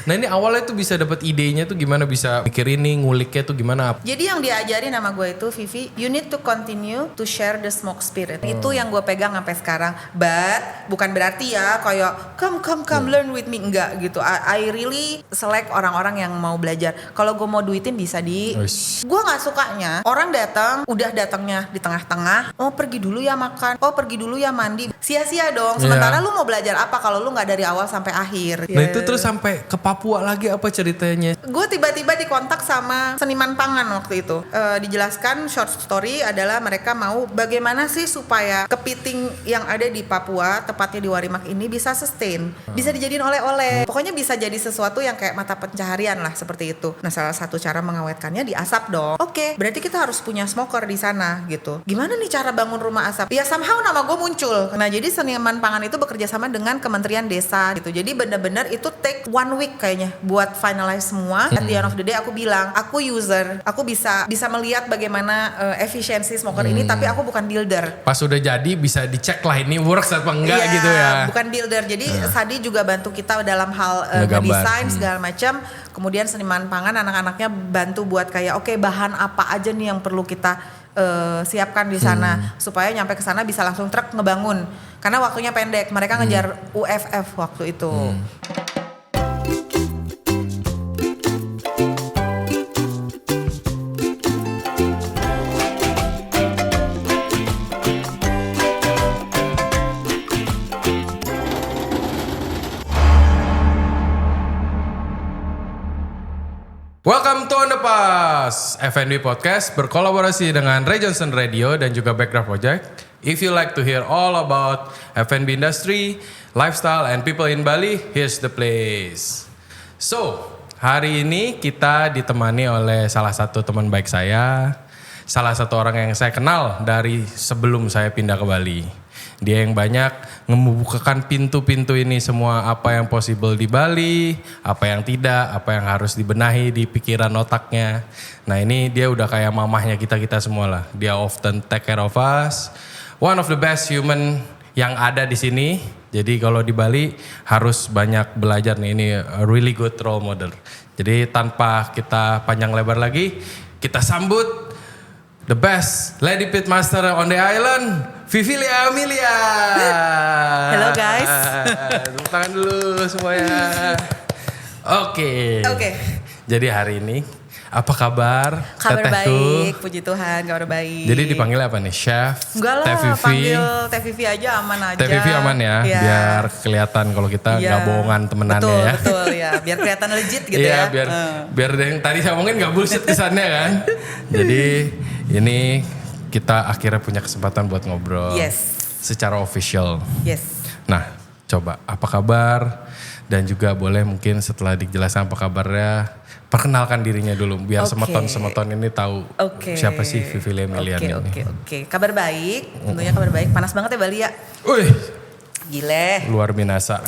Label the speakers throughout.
Speaker 1: Nah ini awalnya tuh bisa dapat idenya tuh gimana, bisa mikir ini, nguliknya tuh gimana?
Speaker 2: Jadi yang diajarin sama gue itu, Vivi, you need to continue to share the smoke spirit. Itu yang gue pegang sampai sekarang. But bukan berarti ya kayak come learn with me, enggak gitu. I really select orang-orang yang mau belajar. Kalau gue mau duitin bisa gue nggak sukanya orang datang, udah datangnya di tengah-tengah. Oh pergi dulu ya makan, oh pergi dulu ya mandi. Sia-sia dong. Sementara lu mau belajar apa kalau lu nggak dari awal sampai akhir?
Speaker 1: Nah itu terus sampai ke Papua lagi apa ceritanya?
Speaker 2: Gue tiba-tiba dikontak sama seniman pangan waktu itu. Dijelaskan short story adalah mereka mau bagaimana sih supaya kepiting yang ada di Papua, tepatnya di Warimak ini bisa sustain, bisa dijadiin oleh-oleh. Pokoknya bisa jadi sesuatu yang kayak mata pencaharian lah seperti itu. Nah salah satu cara mengawetkannya di asap dong. Oke, berarti kita harus punya smoker di sana gitu. Gimana nih cara bangun rumah asap? Ya somehow nama gue muncul. Nah jadi seniman pangan itu bekerja sama dengan Kementerian Desa gitu. Jadi benar-benar itu take 1 week kayaknya buat finalize semua. At the end of the day aku bilang, aku user, aku bisa melihat bagaimana efisiensi smoker ini, tapi aku bukan builder.
Speaker 1: Pas udah jadi bisa dicek lah ini works apa enggak gitu ya.
Speaker 2: Bukan builder. Jadi Sadi juga bantu kita dalam hal desain segala macam. Kemudian seniman pangan anak-anaknya bantu buat kayak oke, bahan apa aja nih yang perlu kita siapkan di sana supaya nyampe ke sana bisa langsung truk ngebangun. Karena waktunya pendek. Mereka ngejar UFF waktu itu.
Speaker 1: Welcome to On The Pass, FNB Podcast berkolaborasi dengan Ray Johnson Radio dan juga Backdraft Project. If you like to hear all about FNB industry, lifestyle, and people in Bali, here's the place. So, hari ini kita ditemani oleh salah satu teman baik saya, salah satu orang yang saya kenal dari sebelum saya pindah ke Bali. Dia yang banyak membukakan pintu-pintu ini semua, apa yang possible di Bali, apa yang tidak, apa yang harus dibenahi di pikiran otaknya. Nah ini dia udah kayak mamahnya kita semua lah. Dia often take care of us. One of the best human yang ada di sini. Jadi kalau di Bali harus banyak belajar nih, ini a really good role model. Jadi tanpa kita panjang lebar lagi, kita sambut the best lady pitmaster on the island, Vivilia Amelia.
Speaker 2: Hello guys.
Speaker 1: Tepuk tangan dulu semuanya. Oke. Jadi hari ini apa kabar?
Speaker 2: Kabar
Speaker 1: Tetehku?
Speaker 2: baik, puji Tuhan, kabar baik.
Speaker 1: Jadi dipanggil apa nih? Chef?
Speaker 2: Enggak lah,
Speaker 1: Teh Vivi?
Speaker 2: panggil Teh Vivi aja, aman aja.
Speaker 1: Teh Vivi aman ya, biar kelihatan kalau kita nggak bohongan temenannya ya.
Speaker 2: Betul ya, biar kelihatan legit gitu ya.
Speaker 1: Biar yang tadi saya omongin nggak bullshit kesannya kan. Jadi ini kita akhirnya punya kesempatan buat ngobrol.
Speaker 2: Yes.
Speaker 1: Secara official.
Speaker 2: Yes.
Speaker 1: Nah, coba apa kabar? Dan juga boleh mungkin setelah dijelaskan apa kabarnya, perkenalkan dirinya dulu biar semeton-semeton ini tahu siapa sih Vivilia Amelia ini.
Speaker 2: Oke. Kabar baik, tentunya kabar baik. Panas banget ya Bali ya.
Speaker 1: Wih.
Speaker 2: Gile.
Speaker 1: Luar binasa.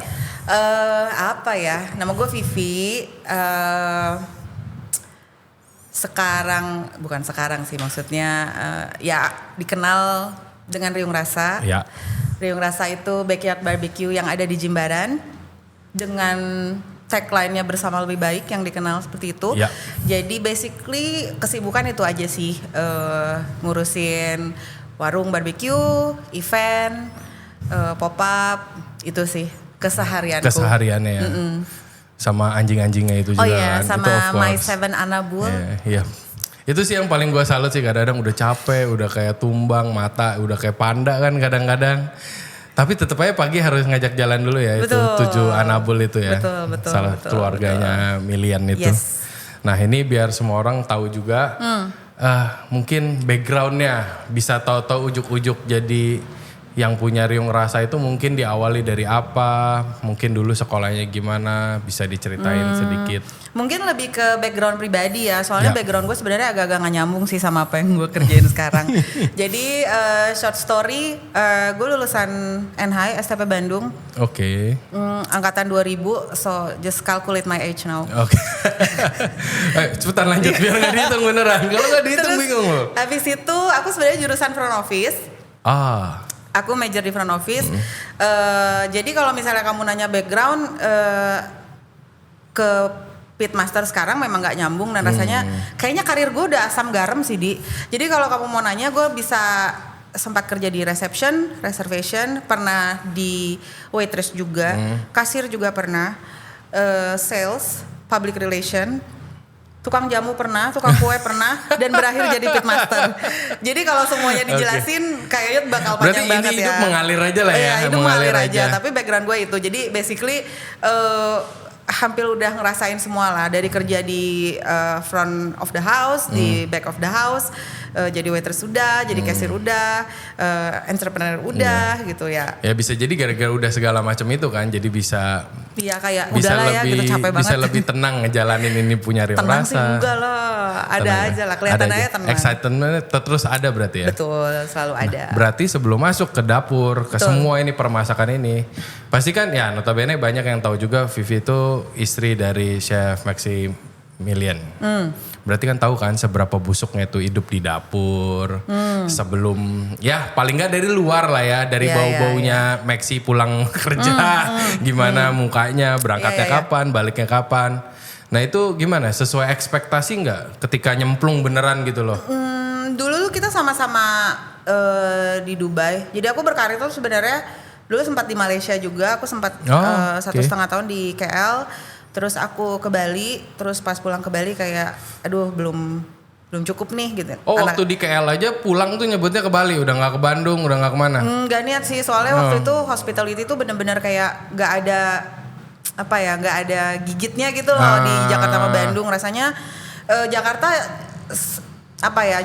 Speaker 2: Apa ya? Nama gue Vivi. Bukan sekarang sih maksudnya, ya dikenal dengan Riung Rasa.
Speaker 1: Ya.
Speaker 2: Riung Rasa itu backyard barbecue yang ada di Jimbaran dengan tagline-nya bersama lebih baik yang dikenal seperti itu.
Speaker 1: Ya.
Speaker 2: Jadi basically kesibukan itu aja sih, ngurusin warung barbecue, event, pop up, itu sih keseharianku.
Speaker 1: Kesehariannya ya. Sama anjing-anjingnya itu juga.
Speaker 2: Oh iya,
Speaker 1: kan.
Speaker 2: sama
Speaker 1: Itu
Speaker 2: My Seven Anabul.
Speaker 1: Iya. Itu sih yang paling gue salut sih, kadang-kadang udah capek, udah kayak tumbang mata, udah kayak panda kan kadang-kadang. Tapi tetap aja pagi harus ngajak jalan dulu ya.
Speaker 2: Betul.
Speaker 1: Itu 7 Anabul itu ya.
Speaker 2: Betul.
Speaker 1: Salah keluarganya Milian itu.
Speaker 2: Yes.
Speaker 1: Nah ini biar semua orang tahu juga. Mungkin backgroundnya bisa tahu-tahu ujuk-ujuk jadi yang punya Riung Rasa itu mungkin diawali dari apa, mungkin dulu sekolahnya gimana, bisa diceritain sedikit.
Speaker 2: Mungkin lebih ke background pribadi ya, soalnya background gue sebenarnya agak-agak gak nyambung sih sama apa yang gue kerjain sekarang. Jadi short story, gue lulusan NHI STP Bandung.
Speaker 1: Oke.
Speaker 2: Angkatan 2000, so just calculate my age now.
Speaker 1: Oke. Cepetan lanjut biar gak dihitung beneran, kalau gak dihitung bingung loh.
Speaker 2: Habis itu aku sebenarnya jurusan front office. Aku major di front office. Jadi kalau misalnya kamu nanya background, ke pitmaster sekarang memang nggak nyambung dan rasanya kayaknya karir gue udah asam garam sih Di. Jadi kalau kamu mau nanya, gue bisa sempat kerja di reception, reservation, pernah di waitress juga, kasir juga pernah, sales, public relation, tukang jamu pernah, tukang kue pernah, dan berakhir jadi pitmaster. Jadi kalau semuanya dijelasin kayaknya bakal panjang banget ya.
Speaker 1: Berarti hidup mengalir aja lah ya.
Speaker 2: Iya, hidup mengalir aja. Tapi background gue itu, jadi basically hampir udah ngerasain semua lah. Dari kerja di front of the house, di back of the house, jadi waitress udah, jadi cashier udah, entrepreneur udah gitu ya.
Speaker 1: Ya bisa jadi gara-gara udah segala macam itu kan, jadi bisa.
Speaker 2: Iya kayak
Speaker 1: Bisa
Speaker 2: udahlah ya
Speaker 1: lebih,
Speaker 2: gitu, capek banget.
Speaker 1: bisa lebih tenang ngejalanin ini punya real
Speaker 2: tenang
Speaker 1: rasa.
Speaker 2: sih enggak lah, ada
Speaker 1: Tenang
Speaker 2: aja
Speaker 1: ya?
Speaker 2: lah, kelihatan
Speaker 1: Ada
Speaker 2: aja tenang.
Speaker 1: Excitementnya terus ada berarti ya?
Speaker 2: Betul, selalu ada.
Speaker 1: Berarti sebelum masuk ke dapur, ke semua ini permasakan ini, pasti kan ya notabene banyak yang tahu juga Vivi itu istri dari Chef Maximilian. Berarti kan tahu kan seberapa busuknya itu hidup di dapur. Sebelum ya paling nggak dari luar lah ya, dari
Speaker 2: Iya,
Speaker 1: bau-baunya Maxi pulang kerja, gimana mukanya, berangkatnya
Speaker 2: Iya, iya.
Speaker 1: kapan, baliknya kapan. Nah itu gimana? Sesuai ekspektasi nggak ketika nyemplung beneran gitu loh?
Speaker 2: Dulu kita sama-sama di Dubai. Jadi aku berkarir tuh sebenarnya dulu sempat di Malaysia juga. Aku sempat 1,5 tahun di KL. Terus aku ke Bali. Terus pas pulang ke Bali kayak, aduh belum cukup nih gitu.
Speaker 1: Oh waktu di KL aja pulang tuh nyebutnya ke Bali, udah nggak ke Bandung, udah nggak kemana?
Speaker 2: Nggak niat sih, soalnya waktu itu hospitality tuh bener-bener kayak nggak ada nggak ada gigitnya gitu loh di Jakarta sama Bandung. Rasanya Jakarta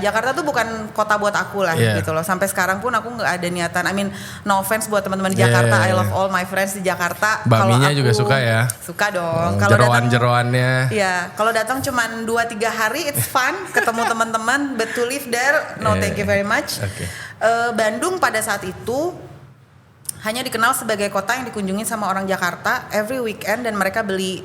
Speaker 2: Jakarta tuh bukan kota buat aku lah gitu loh. Sampai sekarang pun aku nggak ada niatan. I mean, no offense buat teman-teman di Jakarta. I love all my friends di Jakarta.
Speaker 1: Bakminya juga suka ya?
Speaker 2: Suka dong. Kalau
Speaker 1: jeroan-jeroannya.
Speaker 2: Iya, kalau datang cuman 2-3 hari it's fun, ketemu teman-teman, but to live there no thank you very much. Bandung pada saat itu hanya dikenal sebagai kota yang dikunjungi sama orang Jakarta every weekend dan mereka beli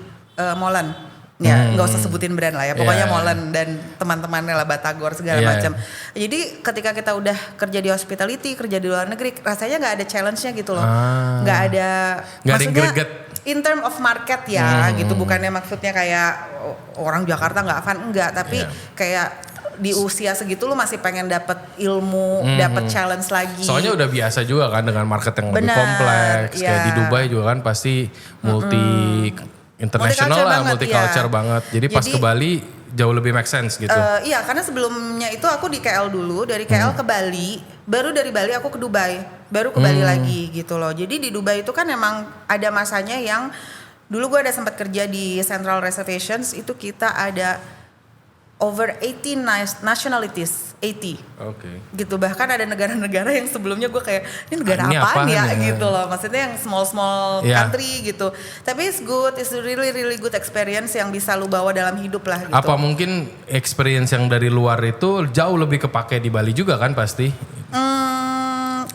Speaker 2: molen. Ya nggak usah sebutin brand lah ya, pokoknya molen dan teman-temannya lah, Batagor segala macam. Jadi ketika kita udah kerja di hospitality, kerja di luar negeri, rasanya nggak ada challenge-nya gitu loh, nggak ada maksudnya in term of market ya gitu, bukannya maksudnya kayak orang Jakarta nggak fun, enggak, tapi kayak di usia segitu lu masih pengen dapat ilmu, dapat challenge lagi.
Speaker 1: Soalnya udah biasa juga kan dengan market yang lebih kompleks, kayak di Dubai juga kan pasti international lah, multicultural banget. Jadi pas ke Bali jauh lebih make sense gitu.
Speaker 2: Iya, karena sebelumnya itu aku di KL dulu, dari KL ke Bali, baru dari Bali aku ke Dubai, baru ke Bali lagi gitu loh. Jadi di Dubai itu kan emang ada masanya yang dulu gue ada sempat kerja di Central Reservations, itu kita ada over 80 nationalities, 80. Gitu, bahkan ada negara-negara yang sebelumnya gue kayak ini negara apaan ya gitu loh, maksudnya yang small country gitu. Tapi it's good, it's really good experience yang bisa lu bawa dalam hidup lah gitu.
Speaker 1: Apa mungkin experience yang dari luar itu jauh lebih kepake di Bali juga kan pasti?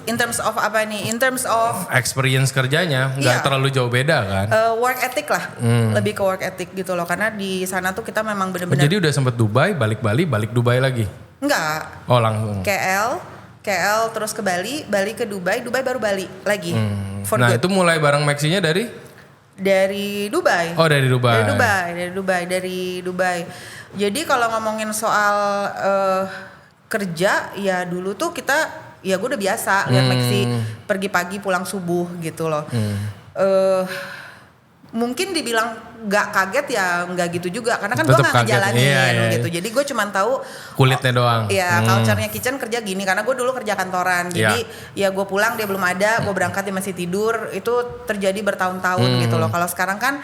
Speaker 2: In terms of apa nih? In terms of
Speaker 1: experience kerjanya nggak terlalu jauh beda kan?
Speaker 2: Work ethic lah, lebih ke work ethic gitu loh. Karena di sana tuh kita memang benar-benar.
Speaker 1: Jadi udah sempet Dubai, balik Bali, balik Dubai lagi?
Speaker 2: Enggak.
Speaker 1: Oh langsung.
Speaker 2: KL terus ke Bali, Bali ke Dubai, Dubai baru Bali lagi.
Speaker 1: Nah itu mulai bareng Maxinya dari
Speaker 2: Dubai.
Speaker 1: Oh dari Dubai.
Speaker 2: Dari Dubai. Jadi kalau ngomongin soal kerja, ya dulu tuh kita. Ya gue udah biasa lihat Maxi pergi pagi pulang subuh gitu loh. Mungkin dibilang gak kaget ya nggak gitu juga, karena kan gue gak ngejalanin gitu. Jadi gue cuma tahu
Speaker 1: kulitnya doang.
Speaker 2: Iya, culture-nya kitchen kerja gini, karena gue dulu kerja kantoran. Jadi ya gue pulang dia belum ada, gue berangkat dia masih tidur. Itu terjadi bertahun-tahun gitu loh. Kalau sekarang kan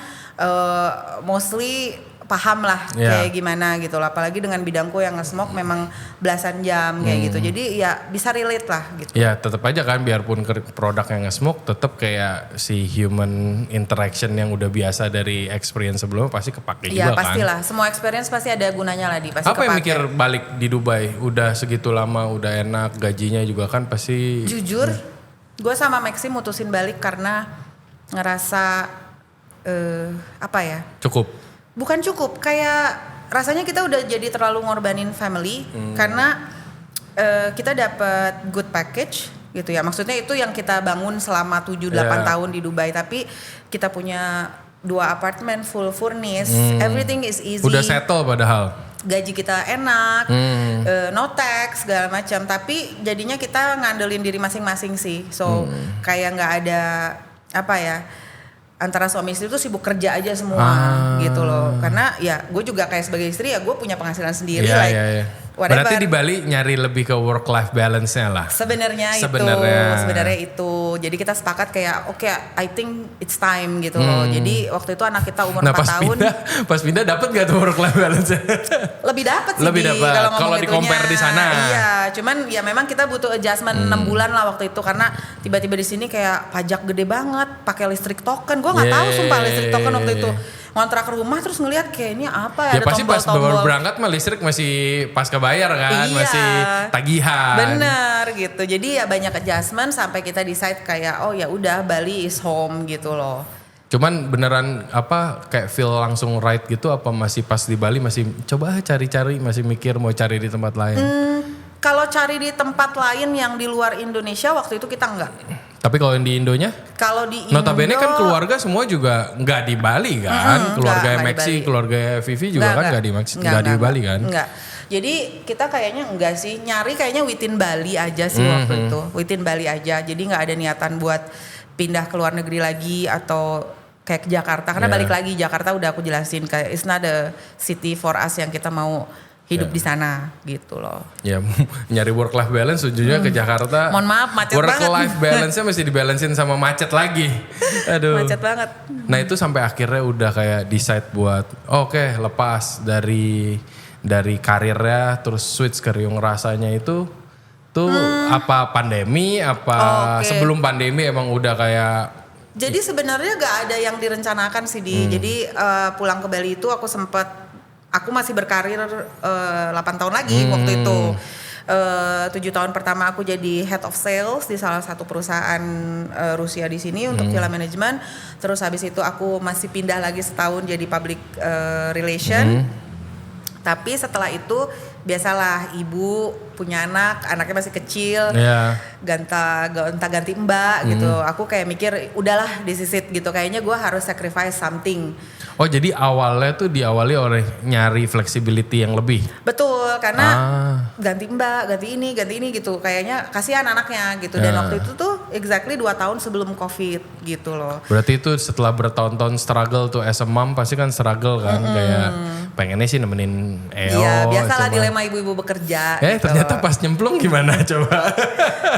Speaker 2: mostly paham lah kayak gimana gitu loh, apalagi dengan bidangku yang nge-smoke memang belasan jam kayak gitu, jadi ya bisa relate lah gitu.
Speaker 1: Ya tetap aja kan, biarpun produk yang nge-smoke tetap kayak si human interaction yang udah biasa dari experience sebelumnya pasti kepake juga kan.
Speaker 2: Iya pastilah, semua experience pasti ada gunanya lah pasti
Speaker 1: apa
Speaker 2: kepake.
Speaker 1: Yang mikir balik di Dubai, udah segitu lama, udah enak, gajinya juga kan pasti.
Speaker 2: Jujur gue sama Maxi mutusin balik karena ngerasa bukan cukup, kayak rasanya kita udah jadi terlalu ngorbanin family karena kita dapat good package gitu ya. Maksudnya itu yang kita bangun selama 7-8 tahun di Dubai, tapi kita punya 2 apartemen full furnished, everything is easy.
Speaker 1: Udah settle padahal.
Speaker 2: Gaji kita enak, no tax segala macam. Tapi jadinya kita ngandelin diri masing-masing sih. So kayak nggak ada apa ya, antara suami istri itu sibuk kerja aja semua gitu loh. Karena ya gue juga kayak sebagai istri ya gue punya penghasilan sendiri. Whatever.
Speaker 1: Berarti di Bali nyari lebih ke work life balance-nya lah.
Speaker 2: Sebenarnya itu. Jadi kita sepakat kayak oke, I think it's time gitu loh. Jadi waktu itu anak kita umur 4 tahun.
Speaker 1: Pas pindah dapat gak tuh work life balance-nya?
Speaker 2: Lebih dapat sih.
Speaker 1: Lebih dapat kalau di compare di sana.
Speaker 2: Iya, cuman ya memang kita butuh adjustment 6 bulan lah waktu itu karena tiba-tiba di sini kayak pajak gede banget, pakai listrik token. Gue nggak tahu sumpah listrik token waktu itu. Ngontrak rumah terus ngelihat kayak ini apa ya, ada
Speaker 1: pasti pas baru
Speaker 2: tombol-tombol.
Speaker 1: berangkat mah listrik masih pasca bayar kan, masih tagihan.
Speaker 2: Bener gitu. Jadi ya banyak adjustment sampai kita decide kayak oh ya udah Bali is home gitu loh.
Speaker 1: Cuman beneran apa kayak feel langsung right gitu apa masih pas di Bali masih coba cari-cari, masih mikir mau cari di tempat lain?
Speaker 2: Kalau cari di tempat lain yang di luar Indonesia waktu itu kita enggak.
Speaker 1: Tapi kalau yang di Indonya?
Speaker 2: Kalau di Indo,
Speaker 1: notabene kan keluarga semua juga nggak di Bali kan, keluarga Maxi, keluarga Vivi juga kan nggak di Bali kan?
Speaker 2: Enggak. Jadi kita kayaknya enggak sih, nyari kayaknya within Bali aja sih waktu itu, within Bali aja. Jadi nggak ada niatan buat pindah ke luar negeri lagi atau kayak ke Jakarta. Karena balik lagi Jakarta udah aku jelasin kayak it's not a city for us yang kita mau hidup di sana gitu loh.
Speaker 1: Ya nyari work life balance ujungnya ke Jakarta.
Speaker 2: Mohon maaf macet
Speaker 1: work
Speaker 2: banget.
Speaker 1: Work life balance-nya mesti dibalancein sama macet lagi. Aduh.
Speaker 2: Macet banget.
Speaker 1: Nah itu sampai akhirnya udah kayak decide buat oke, lepas dari karirnya terus switch ke Riung Rasanya itu tuh apa pandemi apa sebelum pandemi emang udah kayak.
Speaker 2: Jadi sebenarnya gak ada yang direncanakan sih Jadi pulang ke Bali itu aku masih berkarir 8 tahun lagi waktu itu. 7 tahun pertama aku jadi head of sales di salah satu perusahaan Rusia di sini untuk film management. Terus habis itu aku masih pindah lagi setahun jadi public relation. Tapi setelah itu biasalah ibu punya anaknya masih kecil, ganti mbak gitu. Aku kayak mikir udahlah this is it gitu. Kayaknya gue harus sacrifice something.
Speaker 1: Oh jadi awalnya tuh diawali oleh nyari flexibility yang lebih.
Speaker 2: Betul, karena ganti mbak, ganti ini gitu. Kayaknya kasihan anaknya gitu. Dan waktu itu tuh exactly 2 tahun sebelum COVID gitu loh.
Speaker 1: Berarti itu setelah bertahun-tahun struggle tuh as a mom pasti kan struggle kan. Kayak pengennya sih nemenin Eo.
Speaker 2: Iya biasalah dilema ibu-ibu bekerja.
Speaker 1: Gitu. Ternyata pas nyemplung gimana coba?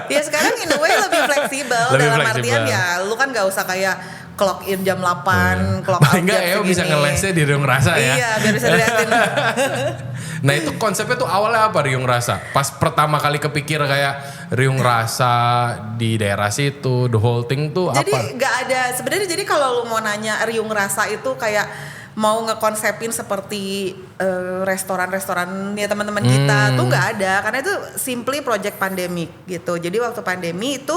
Speaker 2: Ya sekarang in a way lebih fleksibel. Dalam artian ya lu kan gak usah kayak clock in jam 8, clock out jam segini.
Speaker 1: Eo bisa ngelesnya di Riung Rasa ya.
Speaker 2: Iya biar bisa dilihatin.
Speaker 1: Nah itu konsepnya tuh awalnya apa Riung Rasa? Pas pertama kali kepikir kayak Riung Rasa di daerah situ, the whole thing tuh
Speaker 2: jadi,
Speaker 1: apa?
Speaker 2: Jadi gak ada, sebenarnya jadi kalau lu mau nanya Riung Rasa itu kayak mau ngekonsepin seperti restoran-restoran ya teman-teman kita tuh nggak ada karena itu simply project pandemic gitu. Jadi waktu pandemi itu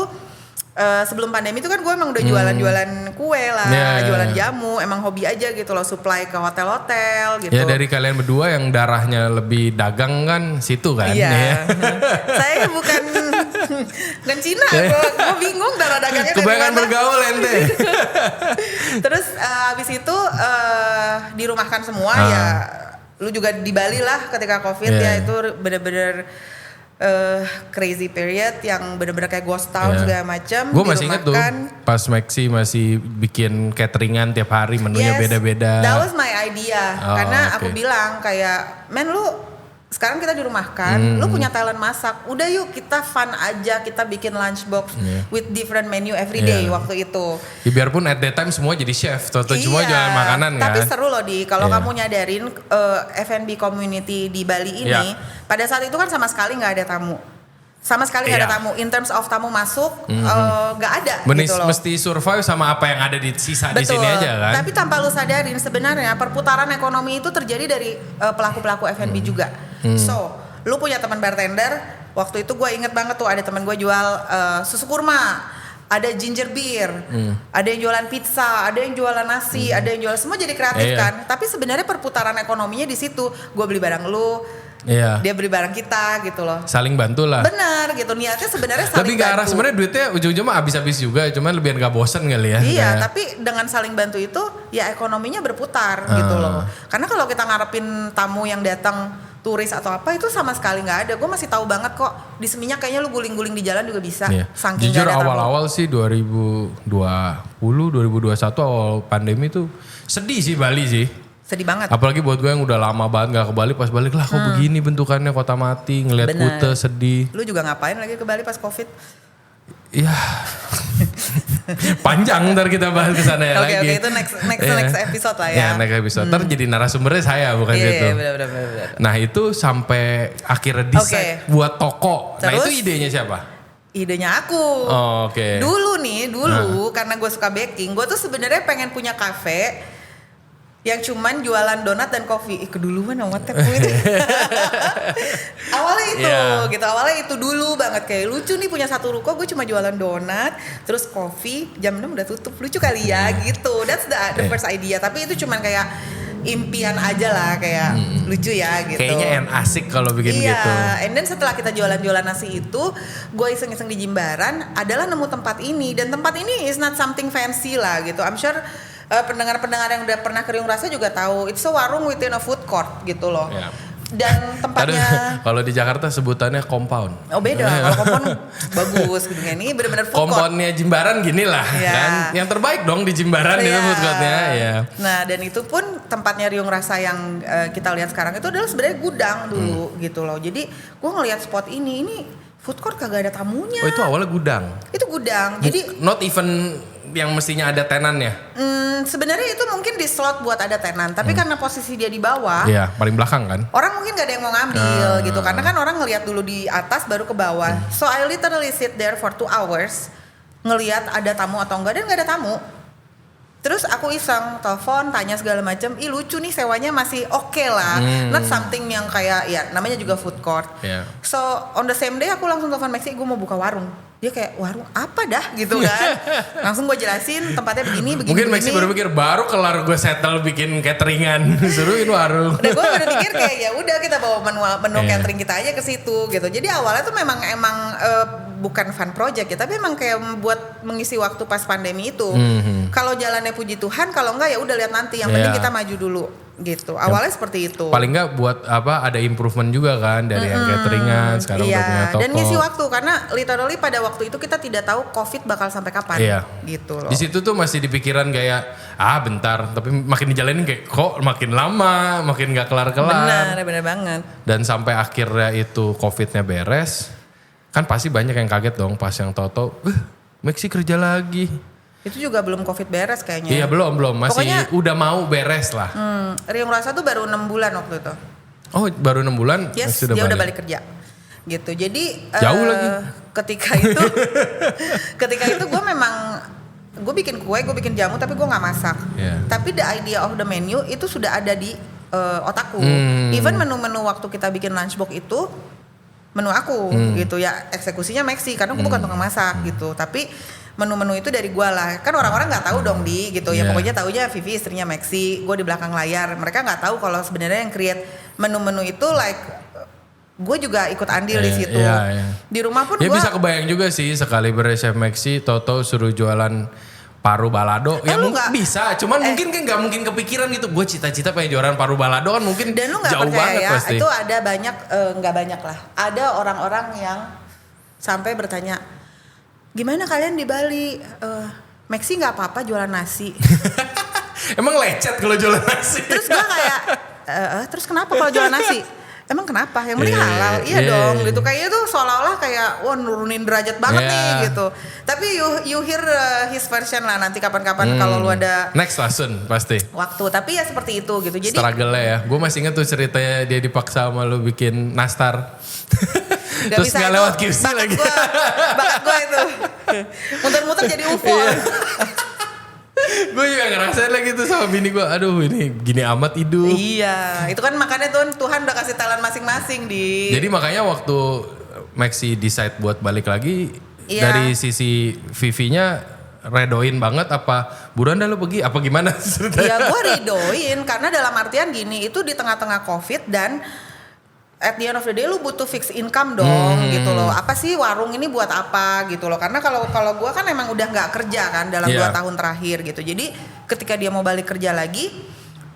Speaker 2: sebelum pandemi itu kan gue emang udah jualan-jualan kue lah, jualan jamu, emang hobi aja gitu loh, supply ke hotel-hotel gitu.
Speaker 1: Ya dari kalian berdua yang darahnya lebih dagang kan situ kan?
Speaker 2: Iya.
Speaker 1: Ya.
Speaker 2: Saya bukan Cina, gue bingung darah dagangnya.
Speaker 1: Kebanyakan bergaul ente.
Speaker 2: Terus abis itu dirumahkan semua ya. Lu juga di Bali lah ketika COVID ya itu bener-bener crazy period yang bener-bener kayak ghost town segala macam.
Speaker 1: Gue masih inget tuh pas Maxi masih bikin cateringan tiap hari menunya beda-beda.
Speaker 2: That was my idea karena aku bilang kayak men lu sekarang kita dirumahkan, lu punya talent masak, udah yuk kita fun aja, kita bikin lunchbox with different menu every day waktu itu.
Speaker 1: Ya, biarpun at that time semua jadi chef, semua jualan makanan kan.
Speaker 2: Tapi seru loh kalau kamu nyadarin F&B community di Bali ini, pada saat itu kan sama sekali nggak ada tamu. Sama sekali gak ada tamu. In terms of tamu masuk, gak ada gitu loh.
Speaker 1: Mesti survive sama apa yang ada di sisa di sini aja kan.
Speaker 2: Tapi tanpa lu sadarin sebenarnya perputaran ekonomi itu terjadi dari pelaku-pelaku F&B juga. So, lu punya teman bartender. Waktu itu gue inget banget tuh ada teman gue jual susu kurma. ada ginger beer, ada yang jualan pizza, ada yang jualan nasi, ada yang jualan, semua jadi kreatif kan. Tapi sebenarnya perputaran ekonominya di situ. Gue beli barang lu, dia beli barang kita gitu loh.
Speaker 1: Saling bantu lah.
Speaker 2: Benar gitu, niatnya sebenarnya saling
Speaker 1: Lebih ke arah
Speaker 2: bantu.
Speaker 1: sebenarnya duitnya ujung-ujung mah habis-habis juga, cuman lebih nggak bosen kali ya.
Speaker 2: Iya,
Speaker 1: kayak.
Speaker 2: tapi dengan saling bantu itu ya ekonominya berputar gitu loh. Karena kalau kita ngarepin tamu yang datang turis atau apa itu sama sekali nggak ada. Gue masih tahu banget kok di Seminyak kayaknya lu guling-guling di jalan juga bisa.
Speaker 1: Iya.
Speaker 2: Saking
Speaker 1: Jujur
Speaker 2: nggak ada tamu.
Speaker 1: awal-awal sih 2020, 2021 awal pandemi tuh sedih sih Bali sih.
Speaker 2: Sedih banget.
Speaker 1: Apalagi buat gue yang udah lama banget gak ke Bali, pas balik lah kok begini bentukannya kota mati, ngeliat
Speaker 2: Bener.
Speaker 1: Kute sedih.
Speaker 2: Lu juga ngapain lagi ke Bali pas Covid?
Speaker 1: Iya. Panjang ntar kita bahas kesana ya lagi.
Speaker 2: Oke, itu next episode lah ya.
Speaker 1: Ya next episode. Ntar jadi narasumbernya saya bukan gitu.
Speaker 2: Iya, benar.
Speaker 1: Nah itu sampai akhirnya decide buat toko. Nah
Speaker 2: Terus?
Speaker 1: itu idenya siapa?
Speaker 2: Idenya aku.
Speaker 1: Oh, oke.
Speaker 2: Dulu karena gue suka baking, gue tuh sebenarnya pengen punya cafe yang cuman jualan donat dan kopi. Keduluan amat gue. Awalnya itu gitu. Awalnya itu dulu banget, kayak lucu nih punya satu ruko gue cuma jualan donat, terus kopi, jam 6 udah tutup. Lucu kali ya gitu. That's the first idea. Tapi itu cuman kayak impian aja lah, kayak lucu ya gitu.
Speaker 1: Kayaknya asik kalau bikin gitu.
Speaker 2: Iya, and then setelah kita jualan-jualan nasi itu, gue iseng-iseng di Jimbaran adalah nemu tempat ini, dan tempat ini is not something fancy lah gitu. I'm sure pendengar-pendengar yang udah pernah ke Riung Rasa juga tahu, it's a warung within a food court gitu loh.
Speaker 1: Yeah.
Speaker 2: Dan tempatnya
Speaker 1: kalau di Jakarta sebutannya compound.
Speaker 2: Oh beda, kalau compound bagus gedungnya ini benar-benar food court.
Speaker 1: Compoundnya Jimbaran gini lah kan. Yang terbaik dong di Jimbaran itu food courtnya ya.
Speaker 2: Nah dan itu pun tempatnya Riung Rasa yang kita lihat sekarang itu adalah sebenarnya gudang dulu gitu loh. Jadi gue ngelihat spot ini food court kagak ada tamunya.
Speaker 1: Oh itu awalnya gudang?
Speaker 2: Itu gudang, jadi
Speaker 1: not even yang mestinya ada tenannya?
Speaker 2: Sebenarnya itu mungkin di slot buat ada tenan, tapi karena posisi dia di bawah,
Speaker 1: iya paling belakang kan?
Speaker 2: orang mungkin gak ada yang mau ngambil gitu, karena kan orang ngelihat dulu di atas baru ke bawah. So I literally sit there for 2 hours ngelihat ada tamu atau enggak, dan gak ada tamu. Terus aku iseng telepon, tanya segala macam. Ih lucu nih sewanya masih oke lah, not something yang kayak ya namanya juga food court.
Speaker 1: Yeah.
Speaker 2: So on the same day aku langsung telepon Maxi, gue mau buka warung. Dia kayak warung apa dah gitu kan. Langsung gue jelasin tempatnya begini.
Speaker 1: Mungkin Maxi baru pikir baru kelar gue settle bikin cateringan, suruhin warung.
Speaker 2: Udah gue baru pikir kayak ya udah kita bawa menu catering kita aja ke situ gitu. Jadi awalnya tuh memang bukan fun project ya, tapi emang kayak buat mengisi waktu pas pandemi itu. Kalau jalannya puji Tuhan, kalau enggak ya udah lihat nanti. Yang penting kita maju dulu gitu. Awalnya seperti itu.
Speaker 1: Paling enggak buat ada improvement juga kan dari yang cateringan, sekarang udah punya toko.
Speaker 2: Dan ngisi waktu karena literally pada waktu itu kita tidak tahu COVID bakal sampai kapan. Gitu loh.
Speaker 1: Di situ tuh masih di pikiran kayak bentar, tapi makin dijalanin kayak kok makin lama, makin nggak kelar-kelar.
Speaker 2: Benar banget.
Speaker 1: Dan sampai akhirnya itu COVID-nya beres, kan pasti banyak yang kaget dong pas yang tahu-tahu, Maxi kerja lagi.
Speaker 2: Itu juga belum COVID beres kayaknya.
Speaker 1: Iya belum, masih
Speaker 2: pokoknya,
Speaker 1: udah mau beres lah.
Speaker 2: Riung Rasa tuh baru 6 bulan waktu itu.
Speaker 1: Oh baru 6 bulan?
Speaker 2: Yes, dia udah balik kerja. Gitu, jadi
Speaker 1: jauh lagi.
Speaker 2: Ketika itu gue memang, gue bikin kue, gue bikin jamu, tapi gue nggak masak. Tapi the idea of the menu itu sudah ada di otakku. Even menu-menu waktu kita bikin lunchbox itu, menu aku gitu ya, eksekusinya Maxi karena gue bukan tukang masak gitu. Tapi menu-menu itu dari gue lah, kan orang-orang nggak tahu dong gitu ya, pokoknya taunya Vivi istrinya Maxi, gue di belakang layar. Mereka nggak tahu kalau sebenarnya yang create menu-menu itu gue juga ikut andil di situ. Di rumah pun gue
Speaker 1: bisa kebayang juga sih sekali Chef Maxi Toto suruh jualan paru balado. Ya mungkin bisa, cuman mungkin kan nggak mungkin kepikiran gitu. Gue cita-cita pengen jualan paru balado kan mungkin
Speaker 2: dan lu gak
Speaker 1: jauh
Speaker 2: percaya
Speaker 1: banget
Speaker 2: ya,
Speaker 1: pasti.
Speaker 2: Itu ada banyak, nggak banyak lah. Ada orang-orang yang sampai bertanya, gimana kalian di Bali? Maxi nggak apa-apa jualan nasi.
Speaker 1: Emang lecet kalau jualan nasi?
Speaker 2: Terus gue kayak, terus kenapa kalau jualan nasi? Emang kenapa? Yang penting halal. Iya dong gitu. Kayaknya tuh seolah-olah kayak wah nurunin derajat banget nih gitu. Tapi you hear his version lah nanti kapan-kapan kalau lu ada
Speaker 1: next lesson pasti
Speaker 2: waktu. Tapi ya seperti itu gitu. Jadi
Speaker 1: struggle-nya ya. Gue masih inget tuh ceritanya dia dipaksa sama lu bikin nastar. Terus
Speaker 2: bisa,
Speaker 1: gak lewat QC lagi.
Speaker 2: Bakat gue itu. Muter-muter jadi UFO.
Speaker 1: Gue juga ngerasain lagi tuh sama bini gue. Aduh ini gini amat hidup.
Speaker 2: Iya. Itu kan makanya Tuhan udah kasih talent masing-masing di.
Speaker 1: Jadi makanya waktu Maxi decide buat balik lagi,
Speaker 2: Iya.
Speaker 1: dari sisi Vivi-nya redoin banget apa buruan dah lu pergi apa gimana ceritanya?
Speaker 2: Ya gue ridoin karena dalam artian gini, itu di tengah-tengah COVID dan at the end of the day lu butuh fixed income dong gitu loh. Apa sih warung ini buat apa gitu loh. Karena kalau gue kan emang udah nggak kerja kan dalam 2 tahun terakhir gitu. Jadi ketika dia mau balik kerja lagi,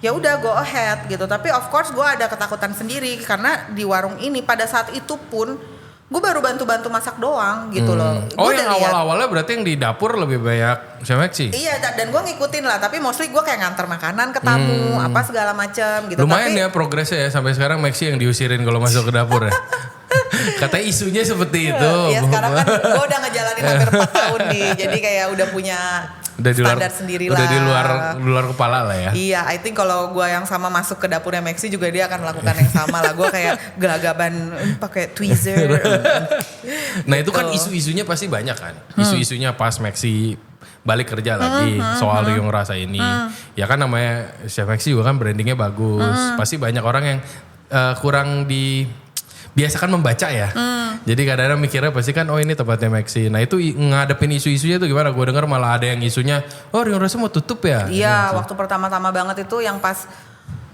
Speaker 2: ya udah go ahead gitu. Tapi of course gue ada ketakutan sendiri karena di warung ini pada saat itu pun gue baru bantu-bantu masak doang gitu loh.
Speaker 1: Oh,
Speaker 2: Gua
Speaker 1: yang
Speaker 2: udah lihat.
Speaker 1: awal-awalnya berarti yang di dapur lebih banyak Chef Maxi?
Speaker 2: Iya, dan gue ngikutin lah. Tapi mostly gue kayak nganter makanan ke tamu, apa segala macam gitu.
Speaker 1: Lumayan
Speaker 2: tapi,
Speaker 1: ya progresnya ya sampai sekarang Maxi yang diusirin kalau masuk ke dapur ya. Katanya isunya seperti itu.
Speaker 2: Ya sekarang kan gue udah ngejalanin hampir 4 tahun nih. Jadi kayak udah punya
Speaker 1: Udah di luar,
Speaker 2: standar sendiri lah.
Speaker 1: udah di luar kepala lah ya.
Speaker 2: Iya, I think kalau gue yang sama masuk ke dapurnya Maxi juga dia akan melakukan yang sama lah. Gue kayak gelagapan pakai tweezer.
Speaker 1: Nah itu kan
Speaker 2: Gitu.
Speaker 1: isu-isunya pasti banyak kan. Isu-isunya pas Maxi balik kerja lagi soal Rio ngerasa ini. Ya kan namanya Chef Maxi juga kan brandingnya bagus. Pasti banyak orang yang kurang biasakan membaca ya. Jadi kadang-kadang mikirnya pasti kan oh ini tempatnya Maxi. Nah itu ngadepin isu-isunya tuh gimana? Gue denger malah ada yang isunya oh Rio Rasa mau tutup ya.
Speaker 2: Iya, waktu pertama-tama banget itu yang pas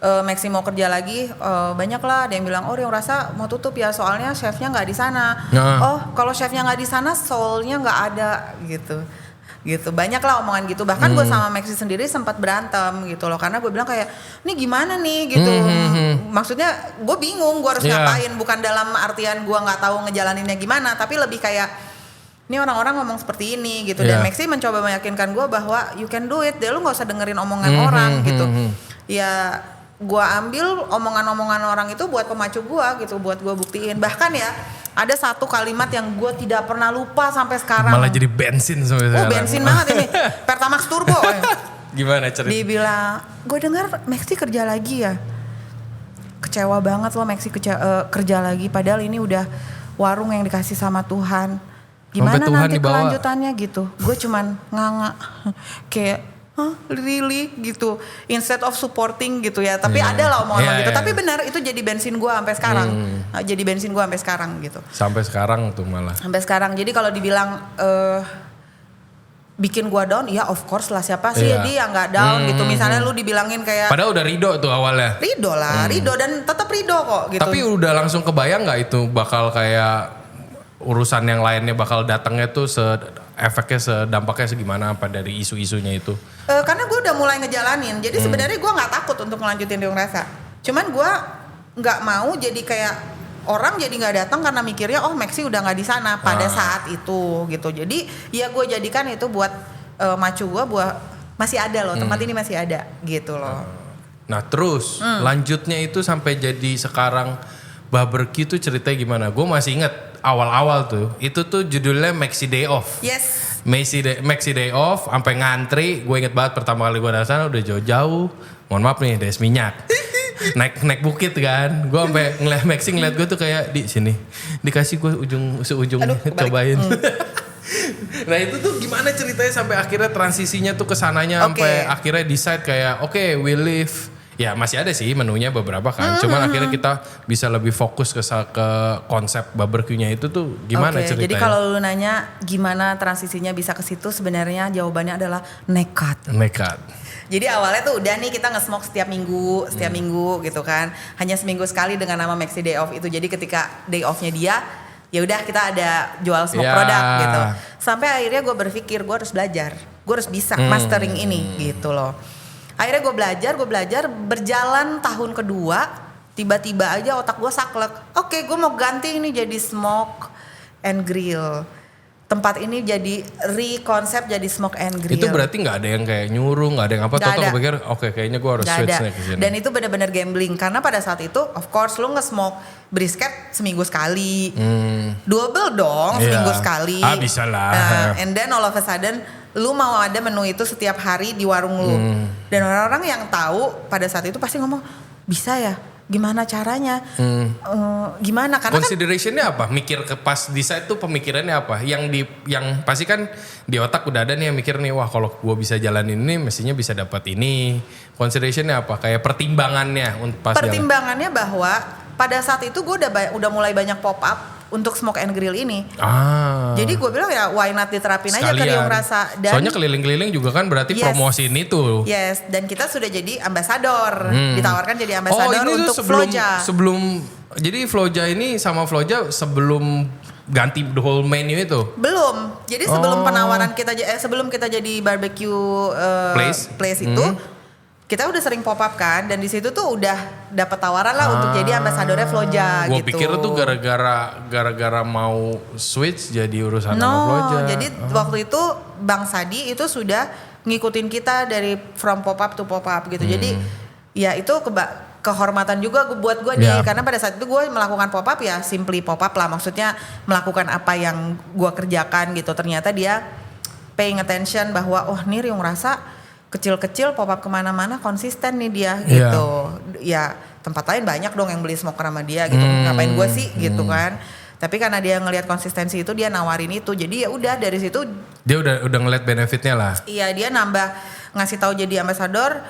Speaker 2: Maxi mau kerja lagi, banyak lah ada yang bilang oh Rio Rasa mau tutup ya soalnya chefnya nggak di sana.
Speaker 1: Nah.
Speaker 2: Oh kalau chefnya nggak di sana soulnya nggak ada gitu banyak lah omongan gitu. Bahkan gue sama Maxi sendiri sempat berantem gitu loh karena gue bilang kayak ini gimana nih gitu. Maksudnya gue bingung gue harus ngapain, bukan dalam artian gue nggak tahu ngejalaninnya gimana, tapi lebih kayak ini orang-orang ngomong seperti ini gitu. Dan Maxi mencoba meyakinkan gue bahwa you can do it, deh lu nggak usah dengerin omongan orang gitu. Ya gue ambil omongan-omongan orang itu buat pemacu gue gitu, buat gue buktiin. Bahkan ya ada satu kalimat yang gue tidak pernah lupa sampai sekarang.
Speaker 1: Malah jadi bensin sampai sekarang.
Speaker 2: Bensin banget ini. Pertamax Turbo.
Speaker 1: Gimana cerita?
Speaker 2: Dibilang, gue dengar Maxi kerja lagi ya. Kecewa banget loh Maxi kerja lagi. Padahal ini udah warung yang dikasih sama Tuhan. Gimana
Speaker 1: Tuhan
Speaker 2: nanti
Speaker 1: dibawa.
Speaker 2: kelanjutannya gitu. Gue cuman nganga. Kayak, really gitu. Instead of supporting gitu ya. Tapi ada lah omongan gitu. Tapi benar itu jadi bensin gue sampai sekarang. Jadi bensin gue sampai sekarang gitu.
Speaker 1: Sampai sekarang tuh malah.
Speaker 2: Sampai sekarang. Jadi kalau dibilang bikin gua down, ya of course lah, siapa sih dia nggak down gitu. Misalnya lu dibilangin kayak
Speaker 1: Padahal udah ridho tuh awalnya.
Speaker 2: ridho lah, ridho dan tetap ridho kok gitu.
Speaker 1: Tapi udah langsung kebayang nggak itu bakal kayak urusan yang lainnya bakal datangnya tuh efeknya sedampaknya segimana apa dari isu-isunya itu?
Speaker 2: Karena gue udah mulai ngejalanin, jadi sebenarnya gue nggak takut untuk ngelanjutin Rio Rasa. Cuman gue nggak mau jadi kayak orang jadi nggak datang karena mikirnya oh Maxi udah nggak di sana pada saat itu gitu. Jadi ya gue jadikan itu buat macu gue buat masih ada loh, tempat ini masih ada gitu loh.
Speaker 1: Nah terus lanjutnya itu sampai jadi sekarang barbecue tuh ceritanya gimana? Gue masih inget awal-awal tuh itu tuh judulnya Maxi Day Off.
Speaker 2: Yes.
Speaker 1: Maxi Day Off sampai ngantri. Gue inget banget pertama kali gue dari sana udah jauh-jauh. Mohon maaf nih des minyak. naik bukit kan. Gue sampai ngeliat Maxi ngeliat gue tuh kayak di sini dikasih gue seujung cobain. Nah itu tuh gimana ceritanya sampai akhirnya transisinya tuh ke sananya sampai akhirnya decide kayak oke, we live. Ya masih ada sih menunya beberapa kan. Cuman akhirnya kita bisa lebih fokus ke konsep barbecue-nya itu tuh gimana ceritanya?
Speaker 2: Jadi kalau lu nanya gimana transisinya bisa ke situ, sebenarnya jawabannya adalah nekat. Jadi awalnya tuh udah nih kita nge-smoke setiap minggu gitu kan. Hanya seminggu sekali dengan nama Maxi Day Off itu. Jadi ketika day off-nya dia, ya udah kita ada jual smoke produk gitu. Sampai akhirnya gue berpikir gue harus belajar. Gue harus bisa mastering ini gitu loh. Akhirnya gue belajar, berjalan tahun kedua, tiba-tiba aja otak gue saklek. Oke, gue mau ganti ini jadi smoke and grill. Tempat ini jadi re-konsep jadi smoke and grill.
Speaker 1: Itu berarti nggak ada yang kayak nyuruh, nggak ada yang apa? Toto pikir oke, kayaknya gue harus switch nih ke sini.
Speaker 2: Dan itu benar-benar gambling karena pada saat itu, of course, lu nge-smoke brisket seminggu sekali, double dong seminggu sekali.
Speaker 1: Bisa lah.
Speaker 2: Nah, and then all of a sudden, lu mau ada menu itu setiap hari di warung lu. Dan orang-orang yang tahu pada saat itu pasti ngomong bisa ya. Gimana caranya? Gimana? Karena
Speaker 1: consideration-nya apa? Mikir ke pas decide tuh pemikirannya apa? Yang pasti kan di otak udah ada nih yang mikir nih, wah kalau gue bisa jalanin ini mestinya bisa dapat ini. Consideration-nya apa? Kayak pertimbangannya pas
Speaker 2: pertimbangannya bahwa pada saat itu gue udah mulai banyak pop up untuk smoke and grill ini.
Speaker 1: Jadi
Speaker 2: gue bilang ya why not diterapin aja ke Riung Rasa. Dan
Speaker 1: soalnya keliling-keliling juga kan berarti promosiin itu.
Speaker 2: Yes, dan kita sudah jadi ambasador. Ditawarkan jadi ambasador
Speaker 1: ini
Speaker 2: untuk
Speaker 1: sebelum,
Speaker 2: Floja.
Speaker 1: Jadi Floja ini sama Floja sebelum ganti the whole menu itu?
Speaker 2: Belum. Jadi sebelum penawaran kita sebelum kita jadi barbecue place itu kita udah sering pop up kan, dan di situ tuh udah dapat tawaran lah untuk jadi ambasadornya Floja gitu.
Speaker 1: Gue pikir tuh gara-gara mau switch jadi urusan sama Floja.
Speaker 2: Jadi waktu itu Bang Sadi itu sudah ngikutin kita dari from pop up to pop up gitu. Jadi ya itu kehormatan juga buat gue nih, karena pada saat itu gue melakukan pop up ya simply pop up lah, maksudnya melakukan apa yang gue kerjakan gitu. Ternyata dia paying attention bahwa nih Riung Rasa kecil-kecil pop up kemana-mana konsisten nih dia gitu. Ya tempat lain banyak dong yang beli smoker sama dia gitu. Ngapain gue sih gitu kan. Tapi karena dia ngelihat konsistensi itu, dia nawarin itu. Jadi ya udah dari situ
Speaker 1: dia udah ngeliat benefitnya lah.
Speaker 2: Iya, dia nambah ngasih tahu jadi ambasador.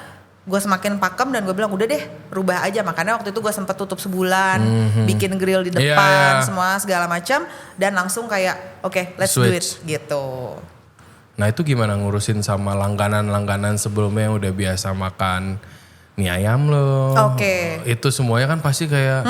Speaker 2: Gue semakin pakem dan gue bilang udah deh rubah aja. Makanya waktu itu gue sempet tutup sebulan, bikin grill di depan, semua segala macam, dan langsung kayak oke, let's do it gitu.
Speaker 1: Nah itu gimana ngurusin sama langganan-langganan sebelumnya yang udah biasa makan mie ayam lo. Itu semuanya kan pasti kayak,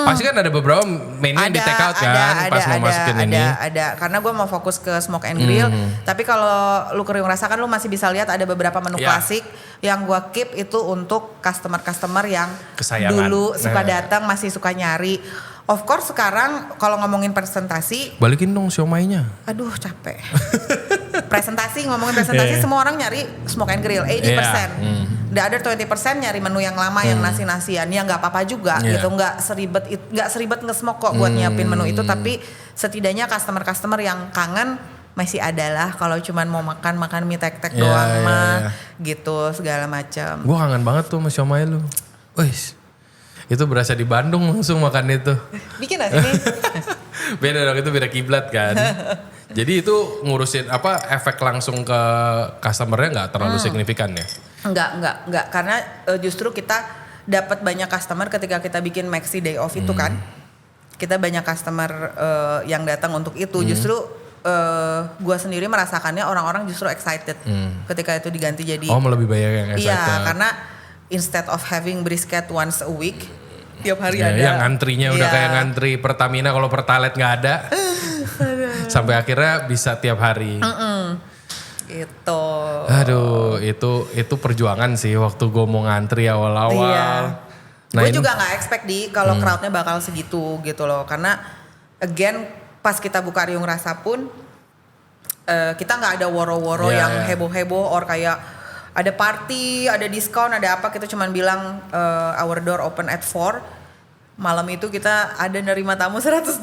Speaker 1: pasti kan ada beberapa menu yang di take out kan pas mau masukin ini.
Speaker 2: Ada, karena gue mau fokus ke smoke and grill. Tapi kalau lu ke Riung Rasa kan lu masih bisa lihat ada beberapa menu klasik yang gue keep itu untuk customer-customer yang kesayangan. Dulu suka datang, masih suka nyari. Of course sekarang kalau ngomongin presentasi,
Speaker 1: balikin dong siomainya.
Speaker 2: Aduh capek. Ngomongin presentasi semua orang nyari smoke and grill 80%. The other 20% nyari menu yang lama yang nasi-nasian. Ya nggak apa-apa juga gitu, nggak seribet nge-smoke kok buat nyiapin menu itu, tapi setidaknya customer yang kangen masih ada lah kalau cuman mau makan mie tek-tek doang gitu segala macam.
Speaker 1: Gua kangen banget tuh sama siomay lu. Wih. Itu berasa di Bandung langsung makan itu.
Speaker 2: Bikin gak sih?
Speaker 1: Beda dong, itu beda kiblat kan. Jadi itu ngurusin efek langsung ke customernya nggak terlalu signifikan ya? Enggak. Karena
Speaker 2: justru kita dapat banyak customer ketika kita bikin Maxi Day Off itu kan. Kita banyak customer yang datang untuk itu. Justru gue sendiri merasakannya orang-orang justru excited ketika itu diganti jadi.
Speaker 1: Lebih banyak yang excited.
Speaker 2: Iya, karena instead of having brisket once a week, tiap hari ada.
Speaker 1: Yang antrinya udah kayak ngantri Pertamina kalau Pertalite nggak ada. Sampai akhirnya bisa tiap hari.
Speaker 2: Gitu.
Speaker 1: Aduh, itu perjuangan sih waktu gue mau ngantri awal-awal.
Speaker 2: Nah, gue juga nggak expect kalau crowdnya bakal segitu gitu loh. Karena again pas kita buka Riung Rasa pun kita nggak ada woro-woro yang heboh-heboh or kayak ada party, ada diskon, ada apa, kita cuman bilang our door open at 4. Malam itu kita ada nerima tamu 120.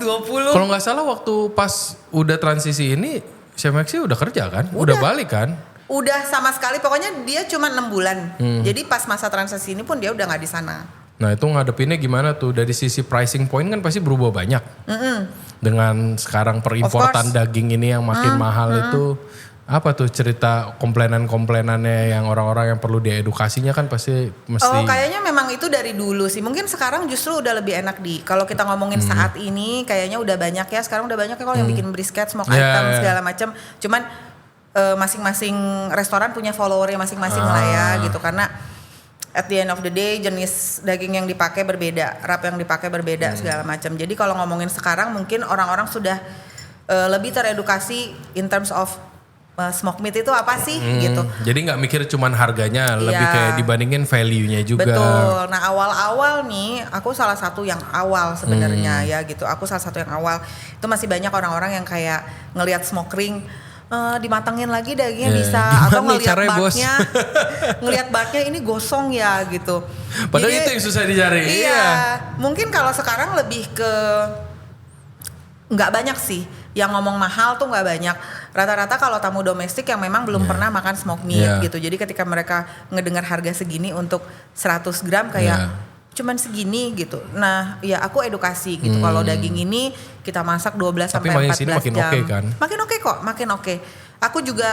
Speaker 1: Kalau nggak salah waktu pas udah transisi ini, Chef Maxi udah kerja kan? Udah balik kan?
Speaker 2: Udah sama sekali, pokoknya dia cuma 6 bulan. Jadi pas masa transisi ini pun dia udah nggak di sana.
Speaker 1: Nah itu ngadepinnya gimana tuh? Dari sisi pricing point kan pasti berubah banyak. Dengan sekarang perimportan daging ini yang makin mahal itu. Apa tuh cerita komplainan-komplainannya yang orang-orang yang perlu diedukasinya kan pasti mesti.
Speaker 2: Kayaknya memang itu dari dulu sih. Mungkin sekarang justru udah lebih enak kalau kita ngomongin saat ini kayaknya udah banyak ya. Sekarang udah banyak ya kalau yang bikin brisket, smoke item segala macam. Cuman masing-masing restoran punya followernya masing-masing lah ya gitu. Karena at the end of the day jenis daging yang dipakai berbeda, wrap yang dipakai berbeda segala macam. Jadi kalau ngomongin sekarang mungkin orang-orang sudah lebih teredukasi in terms of smoke meat itu apa sih gitu.
Speaker 1: Jadi nggak mikir cuman harganya, lebih kayak dibandingin value-nya juga.
Speaker 2: Betul. Nah awal-awal nih, aku salah satu yang awal sebenarnya ya gitu. Aku salah satu yang awal. Itu masih banyak orang-orang yang kayak ngelihat smoke ring, dimatangin lagi dagingnya bisa. Atau ngelihat baknya, ngelihat baknya ini gosong ya gitu.
Speaker 1: Padahal jadi, itu yang susah dicari.
Speaker 2: Iya. Mungkin kalau sekarang lebih ke nggak banyak sih. Yang ngomong mahal tuh nggak banyak. Rata-rata kalau tamu domestik yang memang belum pernah makan smoke meat gitu. Jadi ketika mereka ngedengar harga segini untuk 100 gram kayak cuman segini gitu. Nah ya aku edukasi gitu. Kalau daging ini kita masak 12 sampai 14 jam.
Speaker 1: Makin oke kan?
Speaker 2: Makin oke kok, makin oke. Aku juga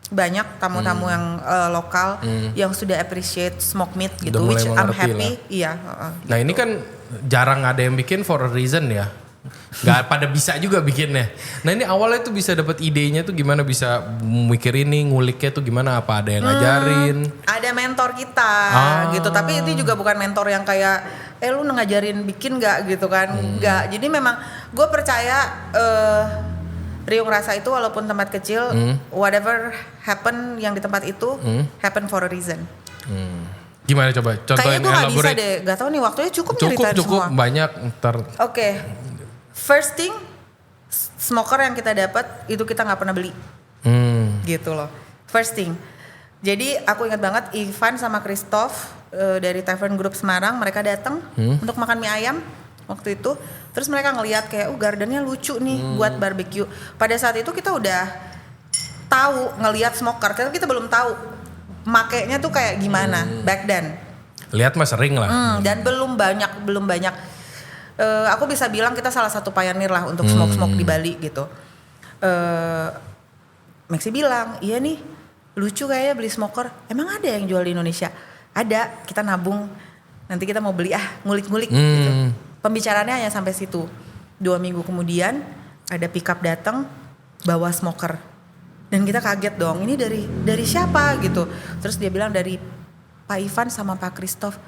Speaker 2: banyak tamu-tamu yang lokal yang sudah appreciate smoke meat gitu. Which I'm happy. Iya.
Speaker 1: Nah gitu. Ini kan jarang ada yang bikin for a reason ya. nggak pada bisa juga bikinnya. Nah ini awalnya tuh bisa dapat idenya tuh gimana, bisa mikir ini, nguliknya tuh gimana, apa ada yang ngajarin?
Speaker 2: Ada mentor kita gitu, tapi itu juga bukan mentor yang kayak lu ngajarin bikin nggak gitu kan, nggak. Jadi memang gue percaya Riung Rasa itu walaupun tempat kecil, whatever happen yang di tempat itu happen for a reason.
Speaker 1: Gimana coba contohin?
Speaker 2: Kayaknya gue nggak bisa deh, nggak tahu nih waktunya cukup ceritain
Speaker 1: cukup
Speaker 2: semua.
Speaker 1: banyak ntar.
Speaker 2: Oke. First thing, smoker yang kita dapat itu kita nggak pernah beli, gitu loh. First thing. Jadi aku ingat banget Ivan sama Christoph dari Tavern Group Semarang, mereka datang untuk makan mie ayam waktu itu. Terus mereka ngelihat kayak, gardennya lucu nih buat barbecue. Pada saat itu kita udah tahu ngelihat smoker, kita belum tahu makainya tuh kayak gimana back then.
Speaker 1: Lihat mah sering lah.
Speaker 2: Dan belum banyak. Aku bisa bilang kita salah satu pioneer lah untuk smoke di Bali gitu. Maxi bilang, iya nih lucu kayaknya beli smoker. Emang ada yang jual di Indonesia? Ada, kita nabung. Nanti kita mau beli ngulik-ngulik gitu. Pembicaraannya hanya sampai situ. 2 minggu kemudian ada pickup datang bawa smoker. Dan kita kaget dong, ini dari siapa gitu. Terus dia bilang dari Pak Ivan sama Pak Christoph.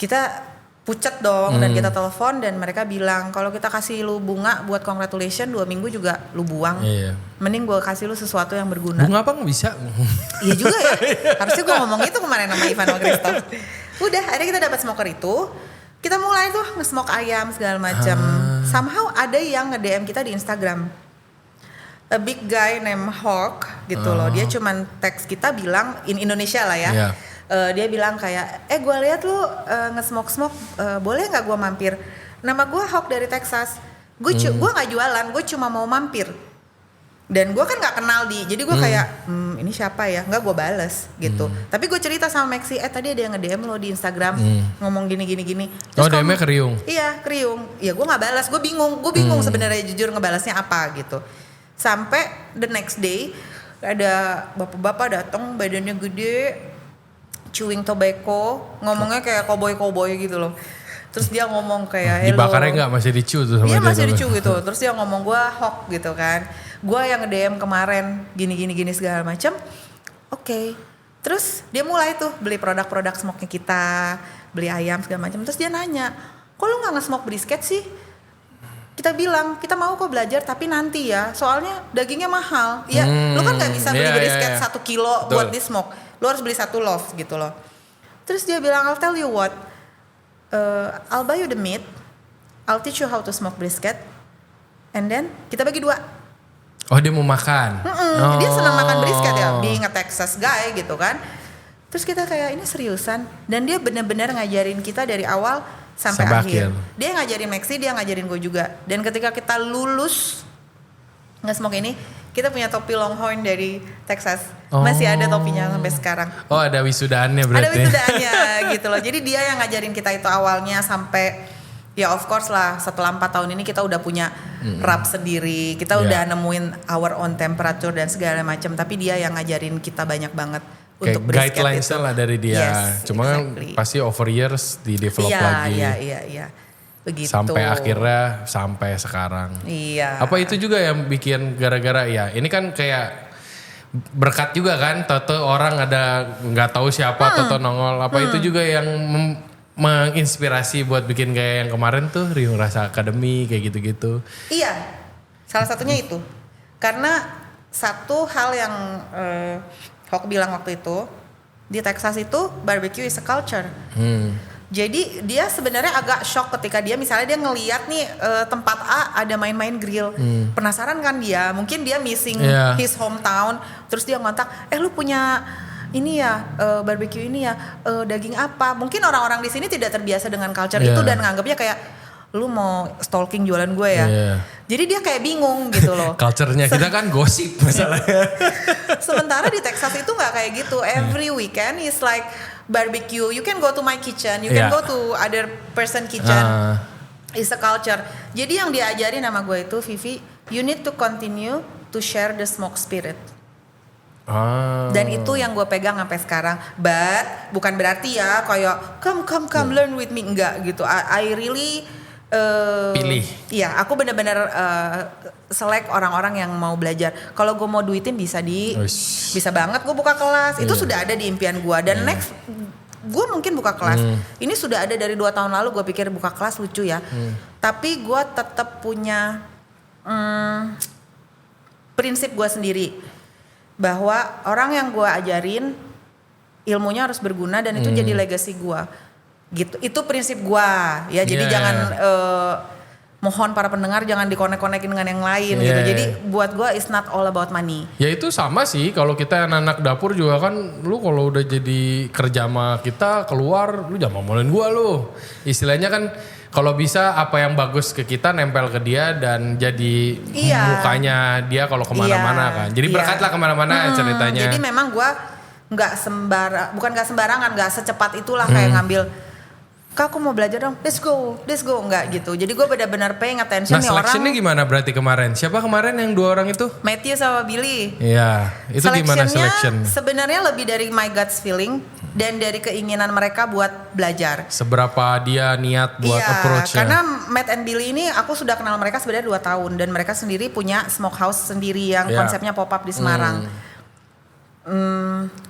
Speaker 2: Kita pucet dong dan kita telepon dan mereka bilang kalau kita kasih lu bunga buat congratulation 2 minggu juga lu buang.
Speaker 1: Iya.
Speaker 2: Mending gue kasih lu sesuatu yang berguna.
Speaker 1: Bunga apa nggak bisa?
Speaker 2: Iya juga ya. Harusnya gue ngomong itu kemarin sama Ivan sama Christoph. Udah, akhirnya kita dapat smoker itu. Kita mulai tuh nge-smoke ayam segala macam. Somehow ada yang nge-DM kita di Instagram. A big guy named Hawk gitu loh. Dia cuman teks kita bilang in Indonesia lah ya.
Speaker 1: Yeah.
Speaker 2: Dia bilang kayak, gue lihat lu nge-smoke, boleh nggak gue mampir? Nama gue Hawk dari Texas. Gue nggak jualan, gue cuma mau mampir. Dan gue kan nggak kenal jadi gue kayak, ini siapa ya? Nggak, gue bales gitu. Tapi gue cerita sama Maxi, tadi ada yang nge-DM lo di Instagram ngomong gini. Terus
Speaker 1: DM-nya ke Riung?
Speaker 2: Iya, ke Riung. Iya, gue nggak balas, gue bingung sebenarnya jujur ngebalasnya apa gitu. Sampai the next day ada bapak-bapak datang badannya gede, chewing tobacco, ngomongnya kayak cowboy gitu loh. Terus dia ngomong kayak hello.
Speaker 1: Dibakarnya nggak, masih dicu tuh sama dia?
Speaker 2: Iya masih dicu gitu. Terus dia ngomong gue Hawk gitu kan. Gue yang nge-DM kemarin gini segala macam. Oke. Terus dia mulai tuh beli produk-produk smoke-nya kita, beli ayam segala macam. Terus dia nanya, kok lu nggak nge-smoke brisket sih? Kita bilang, kita mau kok belajar tapi nanti ya, soalnya dagingnya mahal. Ya, lu kan gak bisa beli brisket 1 kilo buat di smoke. Lu harus beli 1 loaf gitu loh. Terus dia bilang, I'll tell you what, I'll buy you the meat, I'll teach you how to smoke brisket, and then kita bagi 2.
Speaker 1: Oh, dia mau makan?
Speaker 2: Dia senang makan brisket ya, being a Texas guy gitu kan. Terus kita kayak, ini seriusan? Dan dia benar-benar ngajarin kita dari awal sampai akhir. Dia ngajarin Maxi, dia ngajarin gue juga. Dan ketika kita lulus nge-smoke ini, kita punya topi Longhorn dari Texas. Masih ada topinya sampai sekarang.
Speaker 1: Oh, ada wisudaannya berarti.
Speaker 2: Ada wisudaannya gitu loh. Jadi dia yang ngajarin kita itu awalnya sampai, ya of course lah, setelah 4 tahun ini kita udah punya rap sendiri. Kita udah nemuin our own temperature dan segala macam. Tapi dia yang ngajarin kita banyak banget. Untuk
Speaker 1: guidelines
Speaker 2: itu.
Speaker 1: lah dari dia.
Speaker 2: Yes,
Speaker 1: Cuma
Speaker 2: exactly.
Speaker 1: Pasti over years di develop lagi.
Speaker 2: Iya. Begitu.
Speaker 1: Sampai akhirnya sampai sekarang.
Speaker 2: Iya.
Speaker 1: Apa itu juga yang bikin gara-gara ya? Ini kan kayak berkat juga kan. Toto orang ada nggak tahu siapa Toto nongol. Apa itu juga yang menginspirasi buat bikin kayak yang kemarin tuh Riung Rasa Academy kayak gitu-gitu?
Speaker 2: Iya. Salah satunya itu. Karena satu hal yang Hawk bilang waktu itu, di Texas itu barbecue is a culture. Jadi dia sebenarnya agak shock ketika dia misalnya dia ngeliat nih tempat A ada main-main grill. Penasaran kan dia, mungkin dia missing his hometown. Terus dia ngontak, lu punya ini ya barbecue ini ya, daging apa? Mungkin orang-orang di sini tidak terbiasa dengan culture itu dan nganggapnya kayak, lu mau stalking jualan gue ya. Jadi dia kayak bingung gitu loh.
Speaker 1: Culture-nya kita kan gosip masalahnya.
Speaker 2: Sementara di Texas itu gak kayak gitu. Every weekend is like barbecue. You can go to my kitchen, you can go to other person kitchen. It's a culture. Jadi yang diajarin sama gue itu, Vivi, you need to continue to share the smoke spirit. Dan itu yang gue pegang sampai sekarang. But bukan berarti ya kayak come learn with me, enggak gitu. I really
Speaker 1: Pilih.
Speaker 2: Iya, aku benar-benar select orang-orang yang mau belajar. Kalau gue mau duitin bisa bisa banget gue buka kelas. Itu sudah ada di impian gue. Dan next gue mungkin buka kelas. Ini sudah ada dari 2 tahun lalu. Gue pikir buka kelas lucu ya. Tapi gue tetap punya prinsip gue sendiri bahwa orang yang gue ajarin ilmunya harus berguna dan itu jadi legacy gue. Gitu, itu prinsip gua ya. Jadi jangan mohon para pendengar jangan dikonek-konekin dengan yang lain gitu. Jadi buat gua it's not all about money.
Speaker 1: Ya itu sama sih kalau kita anak dapur juga kan, lu kalau udah jadi kerja sama kita keluar lu jangan ngomongin gua lu. Istilahnya kan kalau bisa apa yang bagus ke kita nempel ke dia dan jadi mukanya dia kalau kemana-mana kan. Jadi berkat lah kemana-mana ceritanya.
Speaker 2: Jadi memang gua nggak sembarangan, nggak secepat itulah kayak ngambil. Kak aku mau belajar dong, let's go, enggak gitu. Jadi gue benar-benar paying attention nih orang.
Speaker 1: Nah selectionnya gimana berarti kemarin? Siapa kemarin yang 2 orang itu?
Speaker 2: Matthew sama Billy.
Speaker 1: Iya, itu gimana selection?
Speaker 2: Sebenarnya lebih dari my guts feeling dan dari keinginan mereka buat belajar.
Speaker 1: Seberapa dia niat buat approach-nya?
Speaker 2: Karena Matt and Billy ini aku sudah kenal mereka sebenarnya 2 tahun. Dan mereka sendiri punya smokehouse sendiri yang konsepnya pop up di Semarang.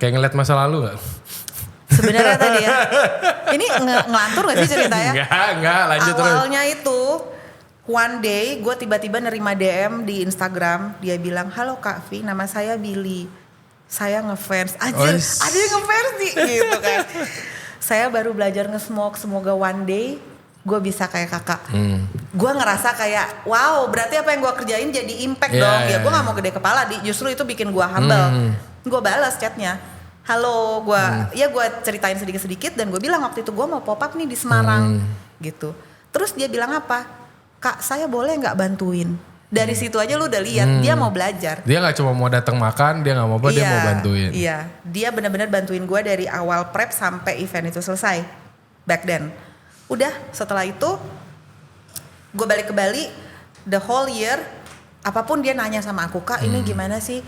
Speaker 1: Kayak ngeliat masa lalu gak?
Speaker 2: Sebenarnya tadi ya. Ini ngelantur gak sih ceritanya?
Speaker 1: Enggak, lanjut terus.
Speaker 2: Awalnya itu one day gue tiba-tiba nerima DM di Instagram. Dia bilang, halo Kak Vi, nama saya Billy. Saya ngefans. Anjir, ada yang ngefans nih gitu kan. Saya baru belajar nge-smoke, semoga one day gue bisa kayak kakak. Gue ngerasa kayak wow, berarti apa yang gue kerjain jadi impact dong. Ya gue gak mau gede kepala, justru itu bikin gue humble. Gue balas chatnya. Halo, gue ceritain sedikit-sedikit dan gue bilang waktu itu gue mau pop up nih di Semarang gitu. Terus dia bilang apa? Kak, saya boleh nggak bantuin? Dari situ aja lu udah lihat dia mau belajar.
Speaker 1: Dia nggak cuma mau datang makan, dia nggak mau apa, dia mau bantuin.
Speaker 2: Iya, dia benar-benar bantuin gue dari awal prep sampai event itu selesai. Back then, udah setelah itu gue balik ke Bali, the whole year. Apapun dia nanya sama aku, Kak ini gimana sih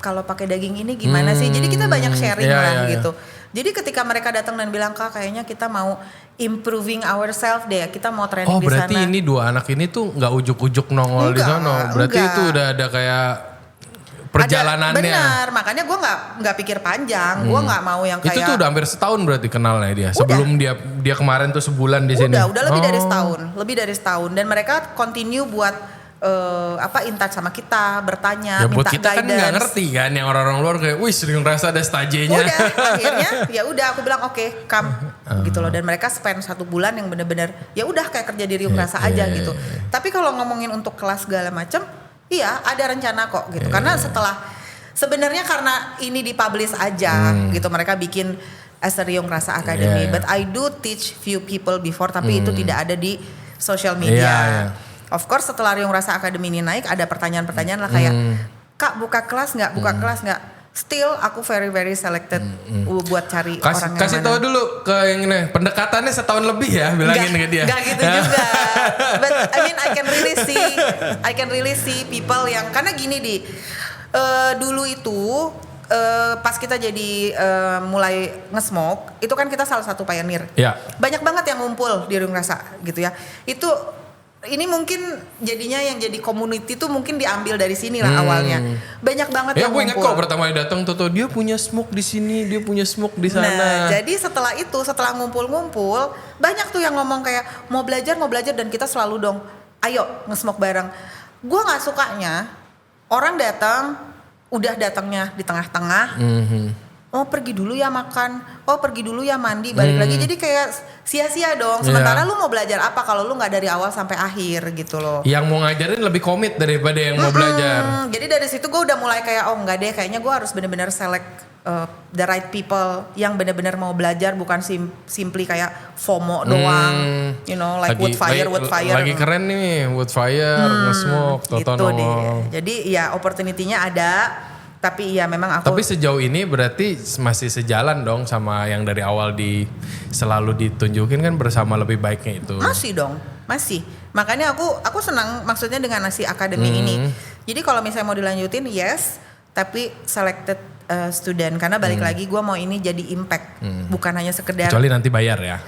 Speaker 2: kalau pakai daging ini gimana sih? Jadi kita banyak sharing gitu. Jadi ketika mereka datang dan bilang, Kak kayaknya kita mau improving ourselves deh, kita mau training di sana. Oh
Speaker 1: berarti ini 2 anak ini tuh nggak ujuk-ujuk nongol di sana. Berarti itu udah ada kayak perjalanannya.
Speaker 2: Benar, makanya gue nggak pikir panjang, gue nggak mau yang kayak.
Speaker 1: Itu tuh udah hampir setahun berarti kenalnya dia. Sebelum dia kemarin tuh sebulan di sini.
Speaker 2: Udah lebih dari setahun, dan mereka continue buat in touch sama kita, bertanya,
Speaker 1: ya, buat
Speaker 2: minta
Speaker 1: kita
Speaker 2: guidance.
Speaker 1: Kan nggak ngerti kan, yang orang-orang luar kayak, wih sering rasa ada stajenya.
Speaker 2: Udah, akhirnya ya udah aku bilang oke, come gitu loh. Dan mereka spend 1 bulan yang bener-bener ya udah kayak kerja di Riung Rasa aja gitu. Tapi kalau ngomongin untuk kelas segala macam, iya ada rencana kok gitu. Karena sebenarnya karena ini dipublish aja gitu, mereka bikin as a Riung Rasa Academy. But I do teach few people before, tapi itu tidak ada di social media. Of course setelah Riung Rasa Academy ini naik, ada pertanyaan-pertanyaan lah kayak, Kak buka kelas nggak? Still aku very selected buat cari orang yang mana.
Speaker 1: Kasih tahu dulu ke yang ini, pendekatannya setahun lebih ya, bilangin ke dia.
Speaker 2: Gak gitu juga. But I mean I can really see people yang, karena gini dulu itu pas kita jadi mulai nge-smoke, itu kan kita salah satu pioneer. Banyak banget yang ngumpul di Riung Rasa gitu ya. Ini mungkin jadinya yang jadi community tuh mungkin diambil dari sini lah awalnya. Banyak banget yang ngumpul. Ya gue ingat kok pertama datang tuh dia punya smoke di sini, dia punya smoke di sana. Nah, jadi setelah ngumpul-ngumpul, banyak tuh yang ngomong kayak mau belajar dan kita selalu dong, ayo nge-smoke bareng. Gue nggak sukanya orang datangnya di tengah-tengah. Oh pergi dulu ya makan, oh pergi dulu ya mandi, balik lagi. Jadi kayak sia-sia dong. Sementara lu mau belajar apa kalau lu gak dari awal sampai akhir gitu loh.
Speaker 1: Yang mau ngajarin lebih komit daripada yang mau belajar.
Speaker 2: Jadi dari situ gue udah mulai kayak, oh enggak deh, kayaknya gue harus benar-benar select the right people yang benar-benar mau belajar, bukan simply kayak FOMO doang. You know, like wood fire.
Speaker 1: Lagi keren nih, wood fire, nge-smoke,
Speaker 2: gitu deh. Jadi ya opportunity-nya ada. Tapi ya memang aku.
Speaker 1: Tapi sejauh ini berarti masih sejalan dong sama yang dari awal selalu ditunjukin kan, bersama lebih baiknya itu.
Speaker 2: Masih dong, masih. Makanya aku senang maksudnya dengan si akademi ini. Jadi kalau misalnya mau dilanjutin, yes, tapi selected student, karena balik lagi gue mau ini jadi impact, bukan hanya sekedar.
Speaker 1: Kecuali nanti bayar ya.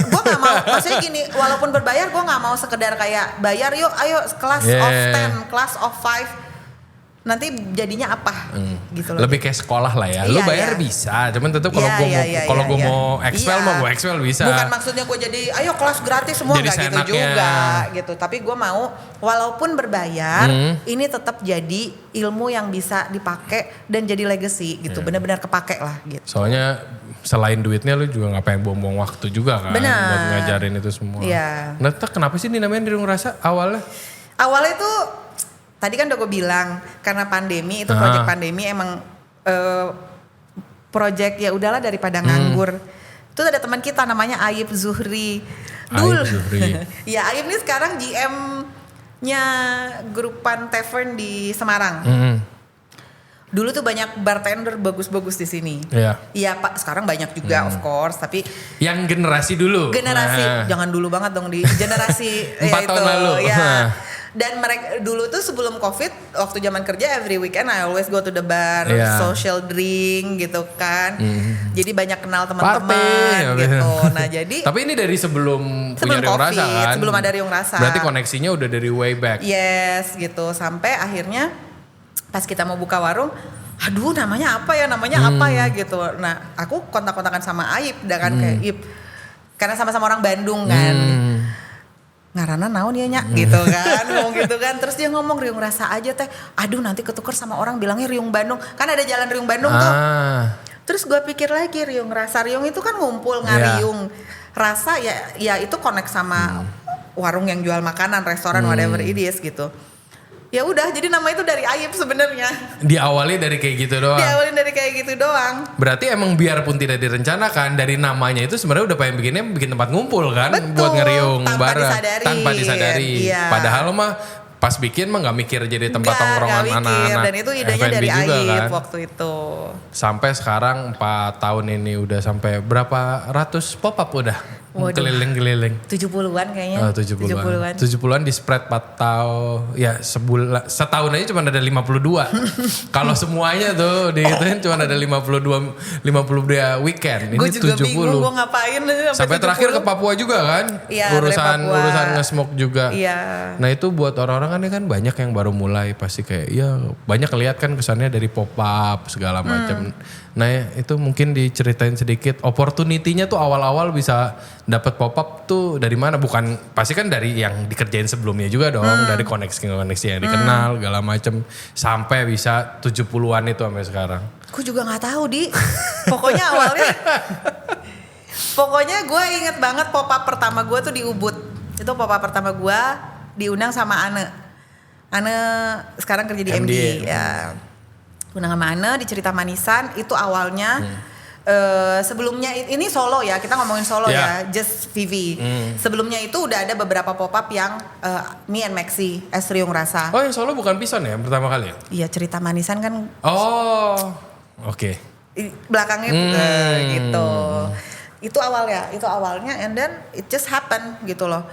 Speaker 2: Gue nggak mau, maksudnya gini, walaupun berbayar gue nggak mau sekedar kayak bayar yuk ayo class of 10, class of 5, nanti jadinya apa gitu loh.
Speaker 1: Lebih kayak sekolah lah ya. Lu
Speaker 2: Iya,
Speaker 1: bayar
Speaker 2: iya.
Speaker 1: bisa, cuman tetap kalau
Speaker 2: Iya,
Speaker 1: gue
Speaker 2: iya.
Speaker 1: mau expel
Speaker 2: Iya.
Speaker 1: mah gue expel bisa.
Speaker 2: Bukan maksudnya gue jadi ayo kelas gratis semua,
Speaker 1: Jadi
Speaker 2: nggak gitu
Speaker 1: seenaknya.
Speaker 2: juga gitu. Tapi gue mau walaupun berbayar ini tetap jadi ilmu yang bisa dipakai dan jadi legacy gitu. Benar-benar kepake lah gitu.
Speaker 1: Soalnya selain duitnya lu juga nggak pengen buang-buang waktu juga kan
Speaker 2: Benar.
Speaker 1: buat ngajarin itu semua.
Speaker 2: Iya.
Speaker 1: Nah, kenapa sih ini namanya Riung Rasa awalnya?
Speaker 2: Awalnya tuh tadi kan udah gue bilang karena pandemi itu project pandemi emang project ya udahlah daripada nganggur. Itu ada teman kita namanya Ayib Zuhri.
Speaker 1: Ayib Zuhri.
Speaker 2: Ya Ayib ini sekarang GM-nya Grupan Tavern di Semarang. Dulu tuh banyak bartender bagus-bagus di sini.
Speaker 1: Iya.
Speaker 2: Iya Pak, sekarang banyak juga of course, tapi
Speaker 1: Yang generasi dulu.
Speaker 2: generasi jangan dulu banget dong di generasi
Speaker 1: 4 tahun lalu.
Speaker 2: ya. Dan mereka dulu tuh sebelum COVID waktu zaman kerja every weekend I always go to the bar,
Speaker 1: Iya.
Speaker 2: social drink gitu kan. Jadi banyak kenal
Speaker 1: Party,
Speaker 2: teman-teman gitu. Nah, jadi
Speaker 1: Tapi ini dari sebelum punya Riung
Speaker 2: COVID,
Speaker 1: Rasa kan?
Speaker 2: sebelum ada Riung Rasa.
Speaker 1: Berarti koneksinya udah dari way back.
Speaker 2: yes gitu sampai akhirnya pas kita mau buka warung, aduh namanya apa ya gitu. Nah, aku kontak-kontakan sama Aib dah kan kayak Ib. Karena sama-sama orang Bandung kan. Ngarana naon ya nyak gitu kan, ngomong gitu kan. Terus dia ngomong Riung Rasa aja teh. Aduh nanti ketuker sama orang bilangnya Riung Bandung. Kan ada jalan Riung Bandung tuh. Terus gue pikir lagi Riung Rasa. Riung itu kan ngumpul ngariung. Rasa ya itu connect sama warung yang jual makanan, restoran whatever it is gitu. Ya udah jadi nama itu dari Ayib sebenarnya.
Speaker 1: Diawali dari kayak gitu doang.
Speaker 2: Diawalin dari kayak gitu doang.
Speaker 1: Berarti emang biarpun tidak direncanakan dari namanya itu sebenarnya udah pengen bikin tempat ngumpul kan.
Speaker 2: Betul,
Speaker 1: Buat ngeriung
Speaker 2: tanpa
Speaker 1: bareng.
Speaker 2: disadari.
Speaker 1: Tanpa disadari.
Speaker 2: Iya.
Speaker 1: Padahal mah pas bikin mah gak mikir jadi tempat
Speaker 2: Nggak
Speaker 1: tongkrongan
Speaker 2: mikir.
Speaker 1: anak-anak.
Speaker 2: Dan itu idenya
Speaker 1: F&B
Speaker 2: dari
Speaker 1: juga
Speaker 2: Ayib
Speaker 1: kan.
Speaker 2: waktu itu.
Speaker 1: Sampai sekarang 4 tahun ini udah sampai berapa ratus pop-up udah.
Speaker 2: Waduh.
Speaker 1: Keliling-keliling.
Speaker 2: 70-an kayaknya.
Speaker 1: 70-an. 70-an di spread 4 tahun. Ya setahun aja cuma ada 52. Kalau semuanya tuh dihitungin cuma ada 52 weekend. Ini
Speaker 2: Gue juga
Speaker 1: 70.
Speaker 2: bingung gue ngapain
Speaker 1: Sampai terakhir ke Papua juga kan?
Speaker 2: Iya, dari Papua.
Speaker 1: Urusan nge-smoke juga.
Speaker 2: Iya.
Speaker 1: Nah itu buat orang-orang kan banyak yang baru mulai pasti kayak ya banyak lihat kan kesannya dari pop-up segala macam. Nah itu mungkin diceritain sedikit opportunity-nya tuh awal-awal bisa dapat pop-up tuh dari mana? Bukan pasti kan dari yang dikerjain sebelumnya juga dong, dari koneksi yang dikenal segala macam sampai bisa 70-an itu sampai sekarang.
Speaker 2: Gue juga nggak tahu di. Pokoknya awalnya. Pokoknya gue inget banget pop-up pertama gue tuh di Ubud. Itu pop-up pertama gue diundang sama Ane. Ane sekarang kerja di MD. Ya. Undang sama Ane di Cerita Manisan itu awalnya sebelumnya ini Solo ya, kita ngomongin Solo ya, Just Vivi. Sebelumnya itu udah ada beberapa pop-up yang Me and Maxi as Riung Rasa.
Speaker 1: Oh yang Solo bukan Pison ya pertama kali ya?
Speaker 2: Iya Cerita Manisan kan
Speaker 1: Oh oke.
Speaker 2: belakangnya gitu. Itu awalnya and then it just happen gitu loh.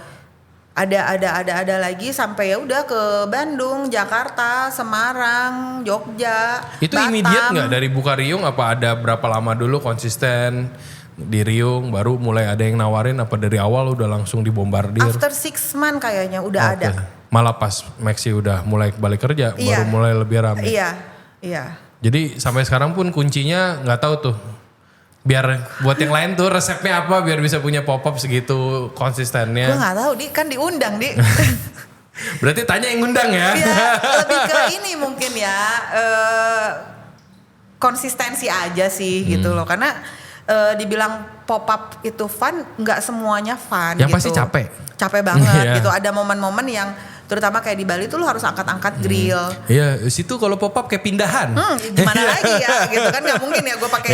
Speaker 2: Ada lagi sampai ya udah ke Bandung, Jakarta, Semarang, Jogja,
Speaker 1: Itu
Speaker 2: Batam.
Speaker 1: immediate nggak dari buka Riung apa ada berapa lama dulu konsisten di Riung baru mulai ada yang nawarin apa dari awal udah langsung dibombardir?
Speaker 2: After 6 months kayaknya udah
Speaker 1: Oke.
Speaker 2: ada.
Speaker 1: Malah pas Maxi udah mulai balik kerja baru
Speaker 2: Iya.
Speaker 1: mulai lebih ramai.
Speaker 2: Iya.
Speaker 1: Jadi sampai sekarang pun kuncinya nggak tahu tuh. Biar buat yang lain tuh resepnya apa biar bisa punya pop-up segitu
Speaker 2: Gue
Speaker 1: konsistennya.
Speaker 2: nggak tahu di kan diundang di.
Speaker 1: Berarti tanya yang ngundang ya.
Speaker 2: Ya lebih ke ini mungkin ya konsistensi aja sih gitu loh karena dibilang pop-up itu fun nggak semuanya fun.
Speaker 1: Yang
Speaker 2: gitu.
Speaker 1: pasti capek.
Speaker 2: Capek banget
Speaker 1: Iya.
Speaker 2: gitu. Ada momen-momen yang terutama kayak di Bali tuh lo harus angkat-angkat grill.
Speaker 1: Iya, situ kalau pop-up kayak pindahan.
Speaker 2: Gimana lagi ya gitu kan nggak mungkin ya gue pakai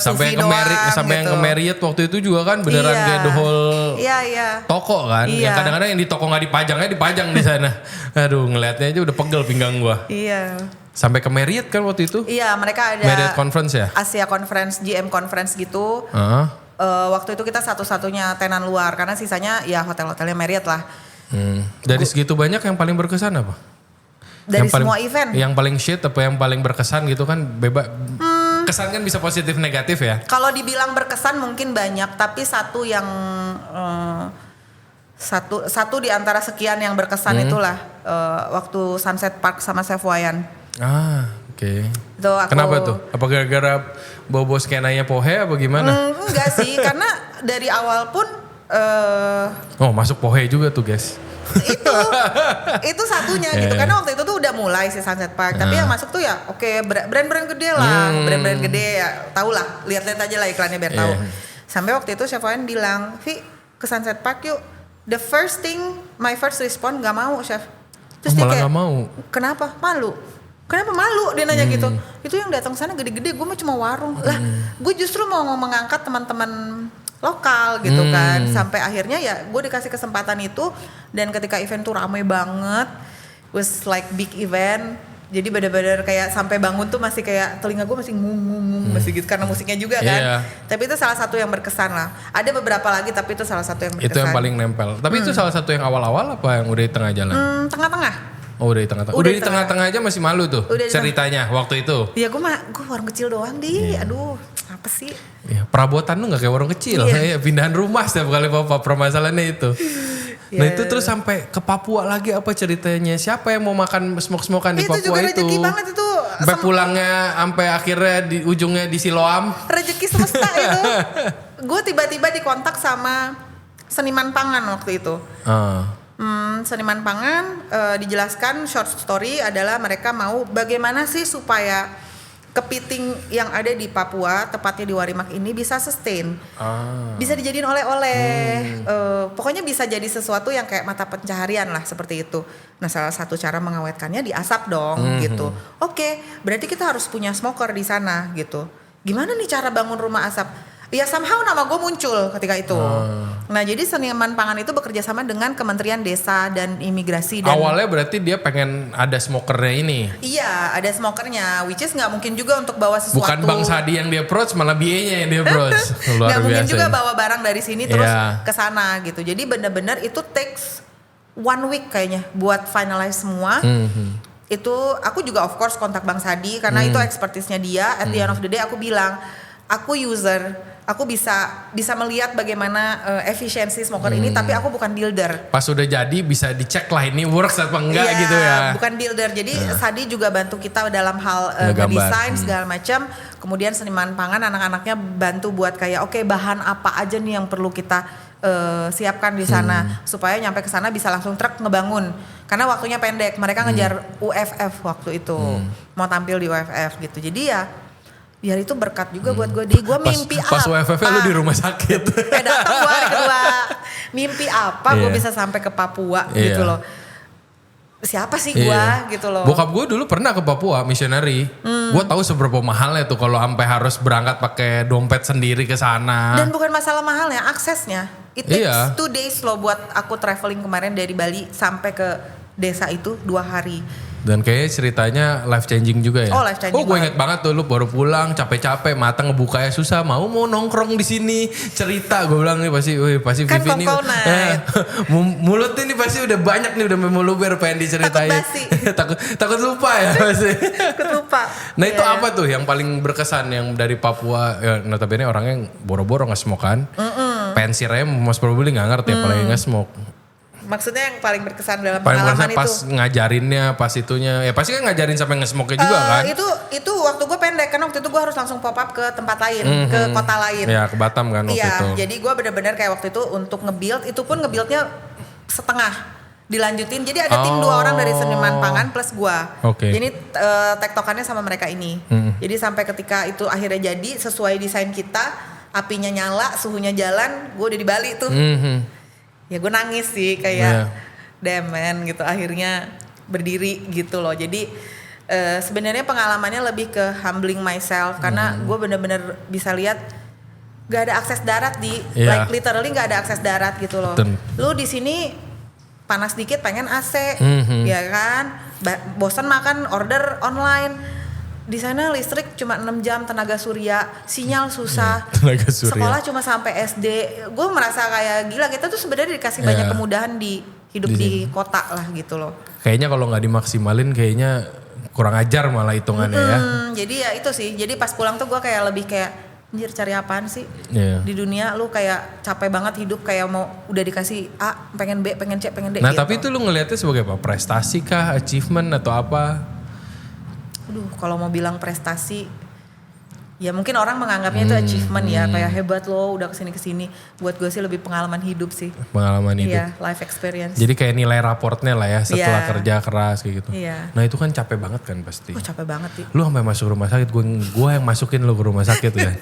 Speaker 1: sampai
Speaker 2: suvi doang
Speaker 1: sampai yang
Speaker 2: gitu.
Speaker 1: ke Marriott waktu itu juga kan beneran
Speaker 2: Iya.
Speaker 1: kayak the whole
Speaker 2: Iya.
Speaker 1: toko kan.
Speaker 2: Iya.
Speaker 1: Yang kadang-kadang yang di toko nggak dipajang di sana. Aduh ngelihatnya aja udah pegel pinggang gua.
Speaker 2: Iya.
Speaker 1: Sampai ke Marriott kan waktu itu.
Speaker 2: Iya mereka ada
Speaker 1: Marriott Conference ya?
Speaker 2: Asia Conference, GM Conference gitu.
Speaker 1: Heeh.
Speaker 2: Waktu itu kita satu-satunya tenan luar karena sisanya ya hotel-hotelnya Marriott lah.
Speaker 1: Dari segitu banyak yang paling berkesan apa?
Speaker 2: Dari
Speaker 1: yang paling,
Speaker 2: semua event.
Speaker 1: Yang paling shit apa yang paling berkesan gitu kan bebas. Kesan kan bisa positif negatif ya.
Speaker 2: Kalau dibilang berkesan mungkin banyak, tapi satu yang satu di antara sekian yang berkesan itulah waktu Sunset Park sama Savoyan.
Speaker 1: Oke.
Speaker 2: Itu aku,
Speaker 1: kenapa tuh? Apa gara-gara bobo skenanya Pohe apa gimana?
Speaker 2: Enggak sih, karena dari awal pun
Speaker 1: masuk Pohe juga tuh guys.
Speaker 2: itu satunya gitu, karena waktu itu tuh udah mulai si Sunset Park, tapi yang masuk tuh ya brand-brand gede lah, brand-brand gede ya, tau lah, lihat-lihat aja lah iklannya biar tahu. Sampai waktu itu Chef-Oyen bilang, Vi ke Sunset Park yuk. The first thing, my first response gak mau chef. Terus dia kayak,
Speaker 1: gak mau.
Speaker 2: Kenapa? Malu. Kenapa malu? Dia nanya gitu. Itu yang datang sana gede-gede, gue mah cuma warung. Lah, gue justru mau mengangkat teman-teman lokal gitu kan. Sampai akhirnya ya gue dikasih kesempatan itu. Dan ketika event tuh ramai banget. Was like big event. Jadi benar-benar kayak sampai bangun tuh masih kayak telinga gue masih ngung masih gitu karena musiknya juga kan. Tapi itu salah satu yang berkesan lah. Ada beberapa lagi tapi itu salah satu yang berkesan.
Speaker 1: Itu yang paling nempel. Tapi itu salah satu yang awal-awal apa yang udah di tengah jalan?
Speaker 2: Tengah-tengah.
Speaker 1: Oh udah di tengah-tengah. Udah di tengah-tengah aja masih malu tuh ceritanya waktu itu.
Speaker 2: Iya gue warung kecil doang di. Aduh apa sih?
Speaker 1: Ya, perabotan lu gak kayak warung kecil. Pindahan rumah setiap kali apa permasalahannya itu. Nah itu terus sampai ke Papua lagi apa ceritanya? Siapa yang mau makan smoke-smokean di Papua itu?
Speaker 2: Itu juga rezeki banget itu.
Speaker 1: Sampai pulangnya sampai akhirnya di ujungnya di Siloam.
Speaker 2: Rezeki semesta itu. Gue tiba-tiba dikontak sama seniman pangan waktu itu. Seniman pangan dijelaskan short story adalah mereka mau bagaimana sih supaya kepiting yang ada di Papua, tepatnya di Warimak ini bisa sustain, bisa dijadiin oleh-oleh, pokoknya bisa jadi sesuatu yang kayak mata pencaharian lah seperti itu. Nah salah satu cara mengawetkannya diasap dong gitu. Oke, berarti kita harus punya smoker di sana gitu. Gimana nih cara bangun rumah asap? Ya somehow nama gue muncul ketika itu. Nah jadi seniman pangan itu bekerja sama dengan Kementerian Desa dan Imigrasi. Dan
Speaker 1: awalnya berarti dia pengen ada smokernya ini.
Speaker 2: Iya ada smokernya, which is gak mungkin juga untuk bawa sesuatu.
Speaker 1: Bukan Bang Sadi yang dia approach, malah BA-nya yang dia approach.
Speaker 2: Gak mungkin juga bawa barang dari sini terus ke sana gitu. Jadi benar-benar itu takes 1 week kayaknya buat finalize semua. Itu aku juga of course kontak Bang Sadi karena itu expertise-nya dia. At the end of the day aku bilang, aku user, aku bisa melihat bagaimana efisiensi smoker ini, tapi aku bukan builder.
Speaker 1: Pas udah jadi bisa dicek lah ini works apa enggak gitu ya.
Speaker 2: Bukan builder, jadi Sadi juga bantu kita dalam hal desain segala macam. Kemudian seniman pangan anak-anaknya bantu buat kayak oke, bahan apa aja nih yang perlu kita siapkan di sana supaya nyampe ke sana bisa langsung truk ngebangun. Karena waktunya pendek, mereka ngejar UFF waktu itu, mau tampil di UFF gitu. Jadi ya itu berkat juga buat gue. Gue mimpi
Speaker 1: pas WFF lu di rumah sakit.
Speaker 2: Datang gue hari kedua. Mimpi apa gue bisa sampai ke Papua gitu loh. Siapa sih gue gitu loh.
Speaker 1: Bokap gue dulu pernah ke Papua missionary. Gue tahu seberapa mahalnya tuh kalau sampai harus berangkat pakai dompet sendiri ke sana.
Speaker 2: Dan bukan masalah mahalnya, aksesnya. It takes 2 days loh buat aku traveling kemarin dari Bali sampai ke desa itu 2 hari.
Speaker 1: Dan kayaknya ceritanya life changing juga ya.
Speaker 2: Oh life changing.
Speaker 1: Gue inget banget tuh lu baru pulang capek-capek, mata ngebukanya susah, mau nongkrong di sini cerita. Gue bilang nih pasti
Speaker 2: kan
Speaker 1: Vivi nih. Mulut ini pasti udah banyak nih, udah mau luber pengen diceritain. takut lupa ya pasti. Takut lupa. Nah itu apa tuh yang paling berkesan yang dari Papua? Ya, notabene orangnya boro-boro nggak smoke kan. Pensirnya most probably nggak ngerti apalagi nggak smoke.
Speaker 2: Maksudnya yang paling berkesan dalam pengalaman itu?
Speaker 1: Pas ngajarinnya, pas itunya. Ya pasti kan ngajarin sampai nge-smoke juga kan?
Speaker 2: Itu waktu gue pendek. Karena waktu itu gue harus langsung pop up ke tempat lain. Ke kota lain.
Speaker 1: Ya ke Batam kan waktu itu.
Speaker 2: Iya, jadi gue benar-benar kayak waktu itu untuk nge-build. Itu pun nge-buildnya setengah. Dilanjutin. Jadi ada tim 2 orang dari seniman pangan plus gue. Jadi tektokannya sama mereka ini. Jadi sampai ketika itu akhirnya jadi sesuai desain kita. Apinya nyala, suhunya jalan. Gue udah di Bali tuh. Ya gue nangis sih kayak damn man gitu, akhirnya berdiri gitu loh. Jadi sebenarnya pengalamannya lebih ke humbling myself karena gue bener-bener bisa lihat gak ada akses darat like literally gak ada akses darat gitu loh. Lu di sini panas dikit pengen AC, ya kan, bosan makan order online. Di sana listrik cuma 6 jam, tenaga surya, sinyal susah,
Speaker 1: tenaga surya. Sekolah
Speaker 2: cuma sampai SD. Gue merasa kayak gila, kita tuh sebenarnya dikasih banyak kemudahan di hidup di kota lah gitu loh.
Speaker 1: Kayaknya kalau nggak dimaksimalin kayaknya kurang ajar malah hitungannya ya.
Speaker 2: Jadi ya itu sih. Jadi pas pulang tuh gue kayak lebih kayak anjir cari apaan sih di dunia, lu kayak capek banget hidup, kayak mau udah dikasih A pengen B pengen C pengen D.
Speaker 1: Nah
Speaker 2: gitu.
Speaker 1: tapi itu lu ngelihatnya sebagai apa? Prestasi kah, achievement atau apa?
Speaker 2: Aduh kalau mau bilang prestasi ya mungkin orang menganggapnya itu achievement ya, kayak hebat lo udah kesini. Buat gue sih lebih pengalaman hidup sih.
Speaker 1: Pengalaman hidup.
Speaker 2: Iya, life experience.
Speaker 1: Jadi kayak nilai raportnya lah ya setelah kerja keras kayak gitu.
Speaker 2: Iya.
Speaker 1: Nah itu kan capek banget kan pasti.
Speaker 2: Oh capek banget sih.
Speaker 1: Lu sampai masuk rumah sakit, gue yang masukin lu ke rumah sakit kan.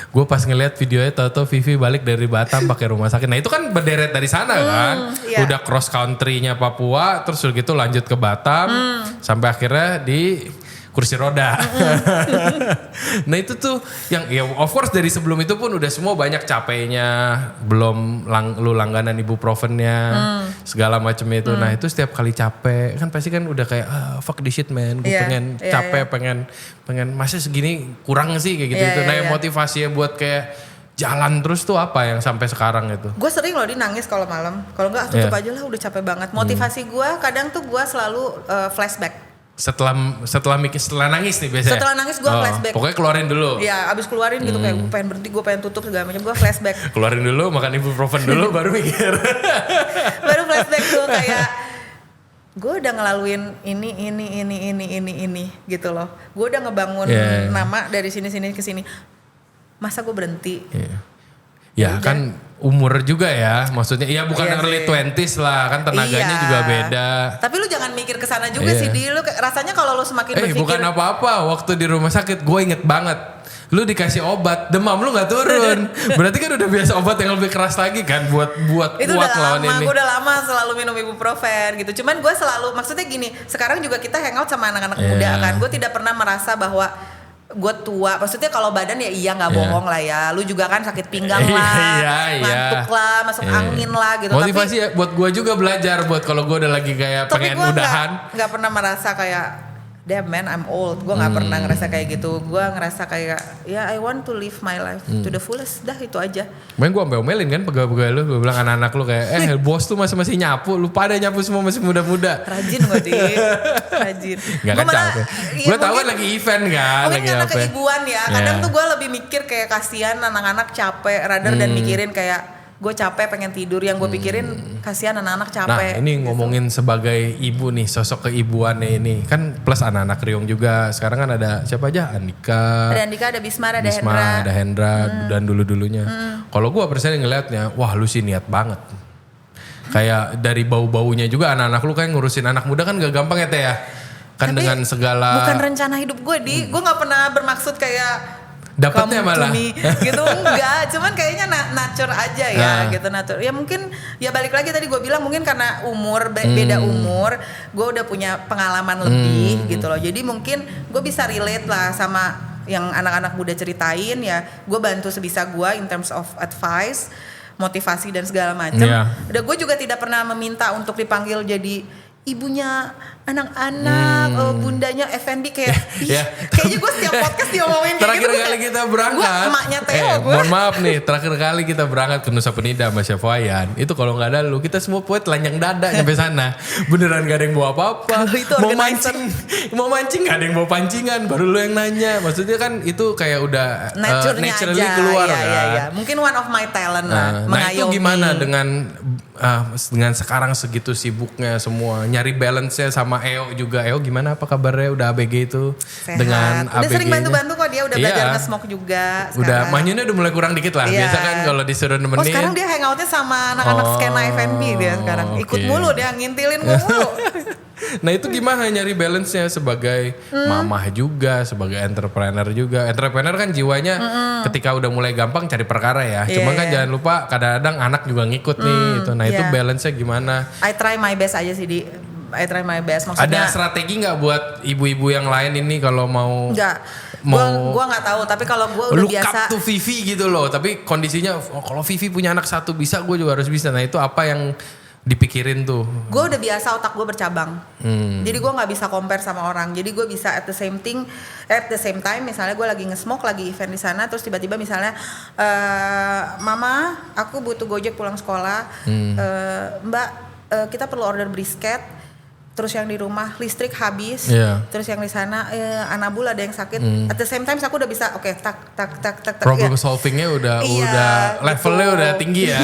Speaker 1: Gue pas ngeliat videonya tau Vivi balik dari Batam pakai rumah sakit. Nah itu kan berderet dari sana kan.
Speaker 2: Iya.
Speaker 1: Udah cross country-nya Papua, terus udah gitu lanjut ke Batam. Sampai akhirnya di kursi roda. Nah itu tuh yang ya of course dari sebelum itu pun udah semua banyak capeknya, belum lu langganan ibuprofennya, segala macam itu. Nah itu setiap kali capek kan pasti kan udah kayak fuck this shit man, gue pengen capek, pengen masa segini kurang sih kayak gitu. Nah yang motivasinya buat kayak jalan terus tuh apa yang sampai sekarang itu?
Speaker 2: Gue sering loh nangis kalau malam. Kalau enggak tutup aja lah, udah capek banget. Motivasi gue kadang tuh gue selalu flashback.
Speaker 1: Setelah nangis nih biasanya.
Speaker 2: Setelah nangis gue flashback.
Speaker 1: Pokoknya keluarin dulu.
Speaker 2: Iya, abis keluarin gitu kayak gue pengen berhenti, gue pengen tutup segala macam, gue flashback.
Speaker 1: Keluarin dulu, makan ibuprofen dulu baru mikir.
Speaker 2: Baru flashback tuh kayak gue udah ngelaluin ini gitu loh. Gue udah ngebangun nama dari sini ke sini. Masa gue berhenti?
Speaker 1: Ya kan umur juga ya, maksudnya iya bukan early 20s lah, kan tenaganya juga beda.
Speaker 2: Tapi lu jangan mikir kesana juga sih, lu rasanya kalau lu semakin berpikir.
Speaker 1: Bukan apa-apa, waktu di rumah sakit gue inget banget. Lu dikasih obat, demam lu gak turun. Berarti kan udah biasa obat yang lebih keras lagi kan buat
Speaker 2: itu
Speaker 1: kuat lawan ini.
Speaker 2: Gue udah lama selalu minum ibuprofen gitu. Cuman gue selalu, maksudnya gini, sekarang juga kita hangout sama anak-anak muda kan. Gue tidak pernah merasa bahwa gue tua, maksudnya kalau badan ya iya nggak bohong lah ya, lu juga kan sakit pinggang lah, ngantuk lah, masuk angin lah gitu.
Speaker 1: Motivasi tapi, ya buat gue juga belajar buat kalau gue udah lagi kayak pengen udahan.
Speaker 2: Nggak pernah merasa kayak damn man I'm old, gue nggak pernah ngerasa kayak gitu. Gue ngerasa kayak ya I want to live my life to the fullest, dah itu aja.
Speaker 1: Main gue sampai omelin kan pegawai-pegawai lu, gue bilang anak-anak lu kayak bos tuh masih nyapu, lu pada nyapu semua masih muda-muda.
Speaker 2: Rajin gue rajin.
Speaker 1: Gak kacau. Gue tahu kan lagi event kan.
Speaker 2: Mungkin karena keibuan ya, kadang tuh gue lebih mikir kayak kasihan anak-anak capek, rather dan mikirin kayak gue capek pengen tidur, yang gue pikirin kasihan anak-anak capek.
Speaker 1: Nah ini ngomongin sebagai ibu nih, sosok keibuannya ini kan plus anak-anak Riung juga. Sekarang kan ada siapa aja, Andika,
Speaker 2: ada Bisma, ada
Speaker 1: Hendra dan dulu-dulunya. Kalau gue personally ngelihatnya, wah lu sih niat banget. Kayak dari bau-baunya juga anak-anak lu kayak ngurusin anak muda kan gak gampang ya Teh ya. Kan tapi dengan segala.
Speaker 2: Bukan rencana hidup gue gue gak pernah bermaksud kayak
Speaker 1: dapatnya malah
Speaker 2: gitu, enggak, cuman kayaknya nature aja ya gitu, nature. Ya mungkin ya balik lagi tadi gue bilang mungkin karena umur beda umur, gue udah punya pengalaman lebih gitu loh. Jadi mungkin gue bisa relate lah sama yang anak-anak muda ceritain ya. Gue bantu sebisa gue in terms of advice, motivasi dan segala macam. Udah gue juga tidak pernah meminta untuk dipanggil jadi ibunya anak-anak, bundanya FNB kayak kayaknya gue setiap podcast diomongin kayak
Speaker 1: terakhir
Speaker 2: gitu.
Speaker 1: Kali kita berangkat,
Speaker 2: gue emaknya Theo gue.
Speaker 1: Mohon maaf nih, terakhir kali kita berangkat ke Nusa Penida sama Chef Wayan, itu kalau nggak ada lu, kita semua poet telanjang dada nyampe sana. Beneran gak ada yang bawa apa-apa. Mau mancing gak ada yang bawa pancingan, baru lu yang nanya. Maksudnya kan itu kayak udah naturally keluar kan.
Speaker 2: Ya. Mungkin one of my talent lah.
Speaker 1: Nah itu gimana dengan sekarang segitu sibuknya semua, nyari balance-nya sama EO juga. EO gimana, apa kabarnya, udah ABG itu?
Speaker 2: Sehat.
Speaker 1: Dengan
Speaker 2: udah
Speaker 1: ABG
Speaker 2: sering bantu-bantu kok dia, udah belajar nge-smoke juga sekarang.
Speaker 1: Udah manyunnya udah mulai kurang dikit lah. Biasa kan kalau disuruh nemenin.
Speaker 2: Oh sekarang dia hangoutnya sama anak-anak skena FNB dia sekarang. Ikut mulu dia, ngintilin gue mulu.
Speaker 1: Nah itu gimana nyari balance-nya sebagai mamah juga, sebagai entrepreneur juga. Entrepreneur kan jiwanya ketika udah mulai gampang cari perkara ya. Cuma kan jangan lupa kadang-kadang anak juga ngikut nih itu. Nah itu balance-nya gimana?
Speaker 2: I try my best aja sih I try my best. Maksudnya
Speaker 1: ada strategi nggak buat ibu-ibu yang lain ini kalau mau?
Speaker 2: Enggak. Gue nggak tahu, tapi kalau gue udah biasa.
Speaker 1: Look up to Vivi gitu loh. Tapi kondisinya kalau Vivi punya anak satu bisa, gue juga harus bisa. Nah itu apa yang dipikirin tuh?
Speaker 2: Gue udah biasa otak gue bercabang. Jadi gue nggak bisa compare sama orang. Jadi gue bisa at the same time. Misalnya gue lagi nge-smoke, lagi event di sana, terus tiba-tiba misalnya, Mama, aku butuh Gojek pulang sekolah. Mbak, kita perlu order brisket. terus yang di rumah listrik habis,
Speaker 1: Iya.
Speaker 2: terus yang di sana anabul ada yang sakit. At the same time aku udah bisa tak.
Speaker 1: Problem
Speaker 2: ya.
Speaker 1: solvingnya udah
Speaker 2: Iya,
Speaker 1: levelnya
Speaker 2: gitu.
Speaker 1: udah tinggi ya.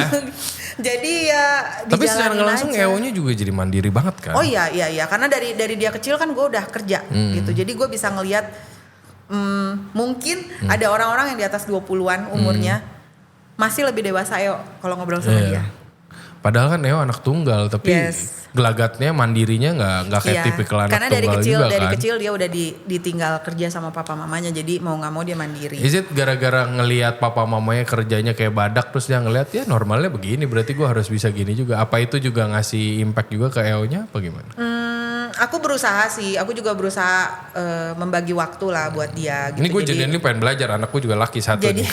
Speaker 2: Jadi ya
Speaker 1: Tapi secara
Speaker 2: dijalanin
Speaker 1: langsung
Speaker 2: aja.
Speaker 1: EO-nya juga jadi mandiri banget kan.
Speaker 2: Oh iya, karena dari dia kecil kan gue udah kerja gitu. Jadi gue bisa ngelihat mungkin ada orang-orang yang di atas 20-an umurnya masih lebih dewasa kalau ngobrol sama
Speaker 1: Iya.
Speaker 2: dia.
Speaker 1: Padahal kan EO anak tunggal, tapi
Speaker 2: Yes.
Speaker 1: gelagatnya mandirinya nggak kayak
Speaker 2: Iya,
Speaker 1: tipikal anak
Speaker 2: karena
Speaker 1: tunggal juga
Speaker 2: dari
Speaker 1: kan.
Speaker 2: kecil dia udah ditinggal kerja sama papa mamanya, jadi mau nggak mau dia mandiri.
Speaker 1: Is it gara-gara ngelihat papa mamanya kerjanya kayak badak terus dia ngelihat ya normalnya begini berarti gue harus bisa gini juga. Apa itu juga ngasih impact juga ke EO-nya apa gimana?
Speaker 2: Aku berusaha sih, aku juga berusaha membagi waktu lah buat dia. Gitu.
Speaker 1: Ini gue
Speaker 2: Jadi-
Speaker 1: jadi pengen belajar, anakku juga laki satu
Speaker 2: jadi
Speaker 1: nih.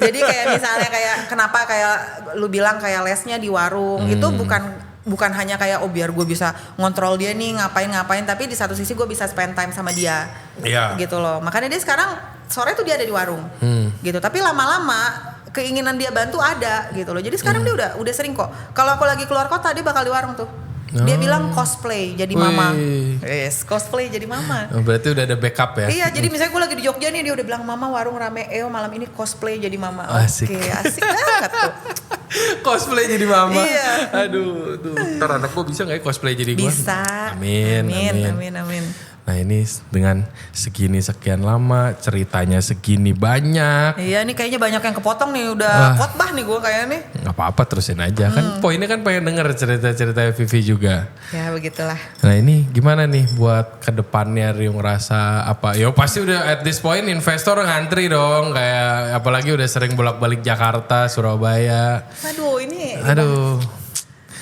Speaker 2: jadi kayak misalnya kayak kenapa kayak lu bilang kayak lesnya di warung itu bukan hanya kayak biar gue bisa ngontrol dia nih ngapain tapi di satu sisi gue bisa spend time sama dia
Speaker 1: Iya.
Speaker 2: gitu loh. Makanya dia sekarang sore tuh dia ada di warung gitu, tapi lama-lama keinginan dia bantu ada gitu loh. Jadi sekarang dia udah sering kok kalau aku lagi keluar kota dia bakal di warung tuh. Dia bilang cosplay jadi mama.
Speaker 1: Wih.
Speaker 2: Yes, cosplay jadi mama.
Speaker 1: Oh, berarti udah ada backup ya?
Speaker 2: Iya, jadi misalnya gue lagi di Jogja nih, dia udah bilang mama warung rame, malam ini cosplay jadi mama.
Speaker 1: Asik.
Speaker 2: Oke, asik banget tuh.
Speaker 1: Cosplay jadi mama.
Speaker 2: Iya.
Speaker 1: Aduh, tuh. Ntar anak gue bisa gak ya cosplay jadi gue?
Speaker 2: Bisa.
Speaker 1: Amin. Nah ini dengan segini sekian lama, ceritanya segini banyak.
Speaker 2: Iya, nih kayaknya banyak yang kepotong nih, udah khotbah nih gue kayaknya nih.
Speaker 1: Gak apa-apa terusin aja. Kan poinnya kan pengen denger cerita-cerita Vivi juga.
Speaker 2: Ya begitulah.
Speaker 1: Nah ini gimana nih buat kedepannya Rio ngerasa apa? Yo pasti udah at this point investor ngantri dong. Kayak apalagi udah sering bolak-balik Jakarta, Surabaya.
Speaker 2: Aduh, ini
Speaker 1: Aduh.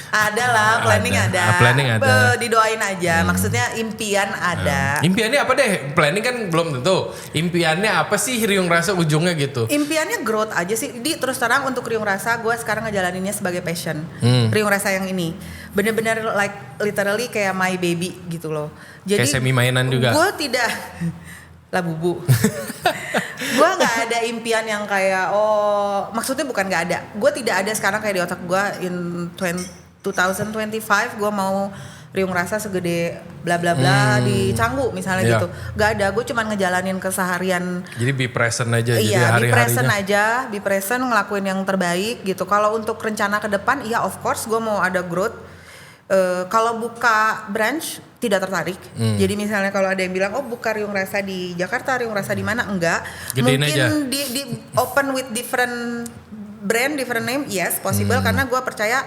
Speaker 2: ada lah, planning
Speaker 1: Ada.
Speaker 2: ada.
Speaker 1: Planning ada.
Speaker 2: Didoain aja, maksudnya impian ada.
Speaker 1: Impiannya apa deh? Planning kan belum tentu. Impiannya apa sih Rio ngerasa ujungnya gitu?
Speaker 2: Impiannya growth aja sih. Terus terang untuk Riung Rasa, gue sekarang ngejalaninnya sebagai passion. Riung Rasa yang ini, bener-bener like literally kayak my baby gitu loh. Jadi
Speaker 1: Kayak semi mainan juga.
Speaker 2: Gue tidak lah bubu. Gue nggak ada impian yang kayak maksudnya bukan nggak ada. Gue tidak ada sekarang kayak di otak gue in 2025 gue mau Riung Rasa segede bla bla bla di Canggu misalnya
Speaker 1: Iya.
Speaker 2: gitu. Gak ada, gue cuman ngejalanin keseharian.
Speaker 1: Jadi be present aja. Jadi
Speaker 2: Iya, be present
Speaker 1: hari-harinya.
Speaker 2: aja, be present ngelakuin yang terbaik gitu. Kalau untuk rencana ke depan, iya of course gue mau ada growth. Kalau buka branch tidak tertarik. Jadi misalnya kalau ada yang bilang buka Riung Rasa di Jakarta, Riung Rasa di mana? Enggak.
Speaker 1: Gedein
Speaker 2: Mungkin
Speaker 1: aja.
Speaker 2: di open with different brand, different name, yes possible karena gue percaya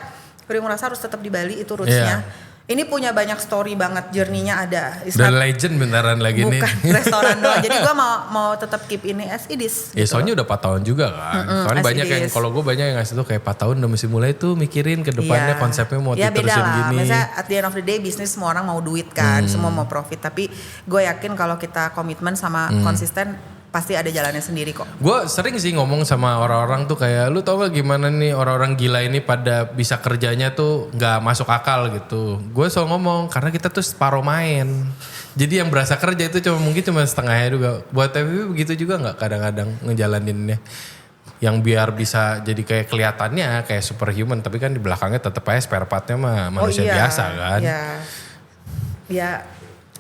Speaker 2: Riung Rasa harus tetap di Bali, itu rootsnya. Ini punya banyak story banget, journey-nya ada. It's
Speaker 1: Udah
Speaker 2: not-
Speaker 1: legend beneran lagi nih.
Speaker 2: bukan restoran doang. Jadi gue mau tetap keep ini as it is.
Speaker 1: Ya
Speaker 2: gitu.
Speaker 1: soalnya udah 4 tahun juga kan. Kan
Speaker 2: as
Speaker 1: banyak
Speaker 2: it
Speaker 1: yang
Speaker 2: is.
Speaker 1: kalau gue banyak yang ngasih tuh kayak 4 tahun udah mesti mulai tuh mikirin ke depannya
Speaker 2: Iya.
Speaker 1: konsepnya mau
Speaker 2: ya beda
Speaker 1: diterusin
Speaker 2: lah.
Speaker 1: gini.
Speaker 2: Misalnya at the end of the day bisnis semua orang mau duit kan, semua mau profit. Tapi gue yakin kalau kita komitmen sama konsisten pasti ada jalannya sendiri kok.
Speaker 1: Gue sering sih ngomong sama orang-orang tuh kayak lu tau gak gimana nih orang-orang gila ini pada bisa kerjanya tuh gak masuk akal gitu. Gue selalu ngomong karena kita tuh separuh main. Jadi yang berasa kerja itu mungkin cuma setengahnya juga. Buat TV begitu juga gak kadang-kadang ngejalaninnya. Yang biar bisa jadi kayak kelihatannya kayak superhuman. Tapi kan di belakangnya tetep aja spare partnya mah manusia biasa kan.
Speaker 2: Ya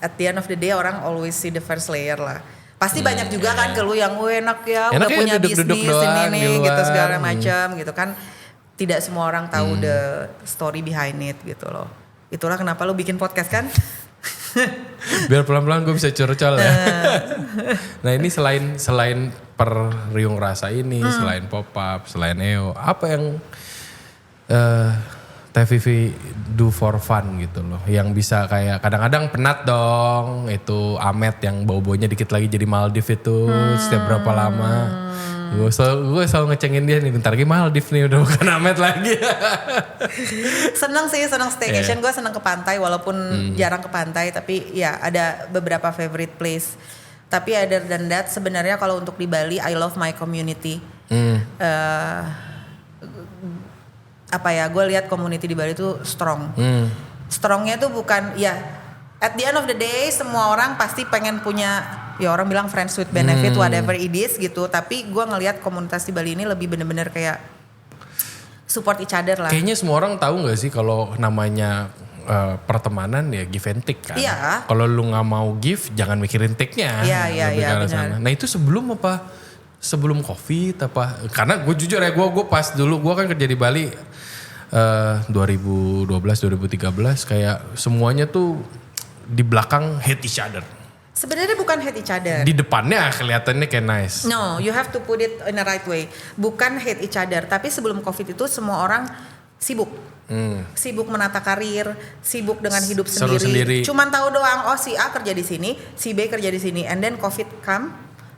Speaker 2: at the end of the day orang always see the first layer lah. Pasti banyak juga kan ke lu yang enak ya
Speaker 1: Enak
Speaker 2: udah
Speaker 1: ya
Speaker 2: punya
Speaker 1: duduk-duduk
Speaker 2: bisnis
Speaker 1: doang
Speaker 2: ini
Speaker 1: di
Speaker 2: nih gitu
Speaker 1: luar.
Speaker 2: segala macam gitu kan. Tidak semua orang tahu the story behind it gitu loh. Itulah kenapa lu bikin podcast kan?
Speaker 1: Biar pelan-pelan gue bisa curcol ya. Nah ini selain per Riung Rasa ini, selain pop up, selain EO, apa yang TVV do for fun gitu loh. Yang bisa kayak kadang-kadang penat dong. Itu Amet yang bau-baunya dikit lagi jadi Maldives itu setiap berapa lama. Gue selalu ngecengin dia nih, bentar lagi Maldives nih udah bukan Amet lagi.
Speaker 2: Seneng staycation. Gue seneng ke pantai walaupun jarang ke pantai. Tapi ya ada beberapa favorite place. Tapi other than that sebenarnya kalau untuk di Bali I love my community. Gue lihat community di Bali itu strong. Strongnya tuh bukan ya at the end of the day semua orang pasti pengen punya ya orang bilang friends with benefit whatever it is gitu. Tapi gue ngelihat komunitas di Bali ini lebih bener-bener kayak support each other lah.
Speaker 1: Kayaknya semua orang tahu nggak sih kalau namanya pertemanan ya give and take kan.
Speaker 2: Iya.
Speaker 1: Kalau lu nggak mau give, jangan mikirin take-nya.
Speaker 2: Iya,
Speaker 1: Lebih ke arah
Speaker 2: benar.
Speaker 1: sana. Nah itu sebelum apa? Sebelum COVID apa? Karena gue jujur ya, gue pas dulu gue kan kerja di Bali 2012, 2013 kayak semuanya tuh di belakang hate each other.
Speaker 2: Sebenarnya bukan hate each other.
Speaker 1: Di depannya kelihatannya kayak nice.
Speaker 2: No, you have to put it in the right way. Bukan hate each other, tapi sebelum COVID itu semua orang sibuk. Sibuk menata karir, sibuk dengan hidup
Speaker 1: Seru sendiri.
Speaker 2: Cuman tahu doang, oh si A kerja di sini, si B kerja di sini, and then COVID come,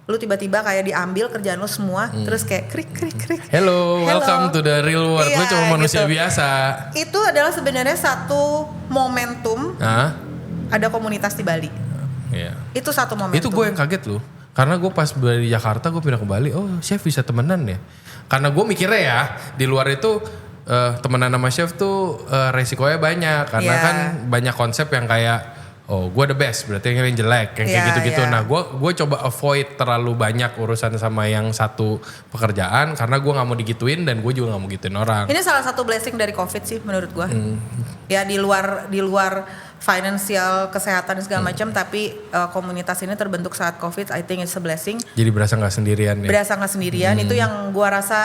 Speaker 2: lu tiba-tiba kayak diambil kerjaan lu semua, terus kayak krik.
Speaker 1: Hello, welcome to the real world.
Speaker 2: Iya,
Speaker 1: Gue cuma manusia
Speaker 2: gitu.
Speaker 1: biasa.
Speaker 2: Itu adalah sebenarnya satu momentum,
Speaker 1: Hah?
Speaker 2: ada komunitas di Bali.
Speaker 1: Iya.
Speaker 2: Itu satu momentum.
Speaker 1: Itu gue yang kaget loh. Karena gue pas dari Jakarta gue pindah ke Bali, oh chef bisa temenan ya. Karena gue mikirnya ya, di luar itu temenan sama chef tuh resikonya banyak. Karena
Speaker 2: Iya.
Speaker 1: kan banyak konsep yang kayak, oh gue the best, berarti yang jelek. Yang kayak
Speaker 2: Iya,
Speaker 1: gitu-gitu.
Speaker 2: iya.
Speaker 1: Nah gue coba avoid terlalu banyak urusan sama yang satu pekerjaan. Karena gue gak mau digituin dan gue juga gak mau gituin orang.
Speaker 2: Ini salah satu blessing dari COVID sih menurut gua. Ya di luar financial, kesehatan dan segala macam, tapi komunitas ini terbentuk saat COVID. I think it's a blessing.
Speaker 1: Jadi berasa gak sendirian ya.
Speaker 2: Berasa nggak sendirian, itu yang gua rasa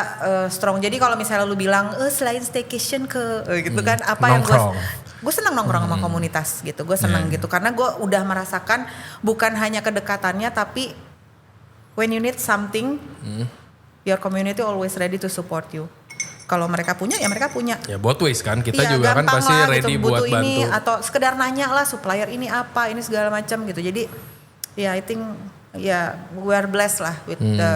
Speaker 2: strong. Jadi kalau misalnya lu bilang selain staycation ke gitu kan, apa yang
Speaker 1: Nongkrong.
Speaker 2: gue senang nongkrong sama komunitas gitu. Gue senang gitu karena gue udah merasakan bukan hanya kedekatannya, tapi when you need something, your community always ready to support you. Kalau mereka punya ya mereka punya.
Speaker 1: Ya both ways kan, kita
Speaker 2: Iya,
Speaker 1: juga kan
Speaker 2: gampang
Speaker 1: pasti
Speaker 2: lah,
Speaker 1: ready
Speaker 2: gitu,
Speaker 1: buat
Speaker 2: butuh ini,
Speaker 1: bantu.
Speaker 2: atau sekedar nanya lah supplier ini apa, ini segala macam gitu. Jadi ya I think ya we are blessed lah with the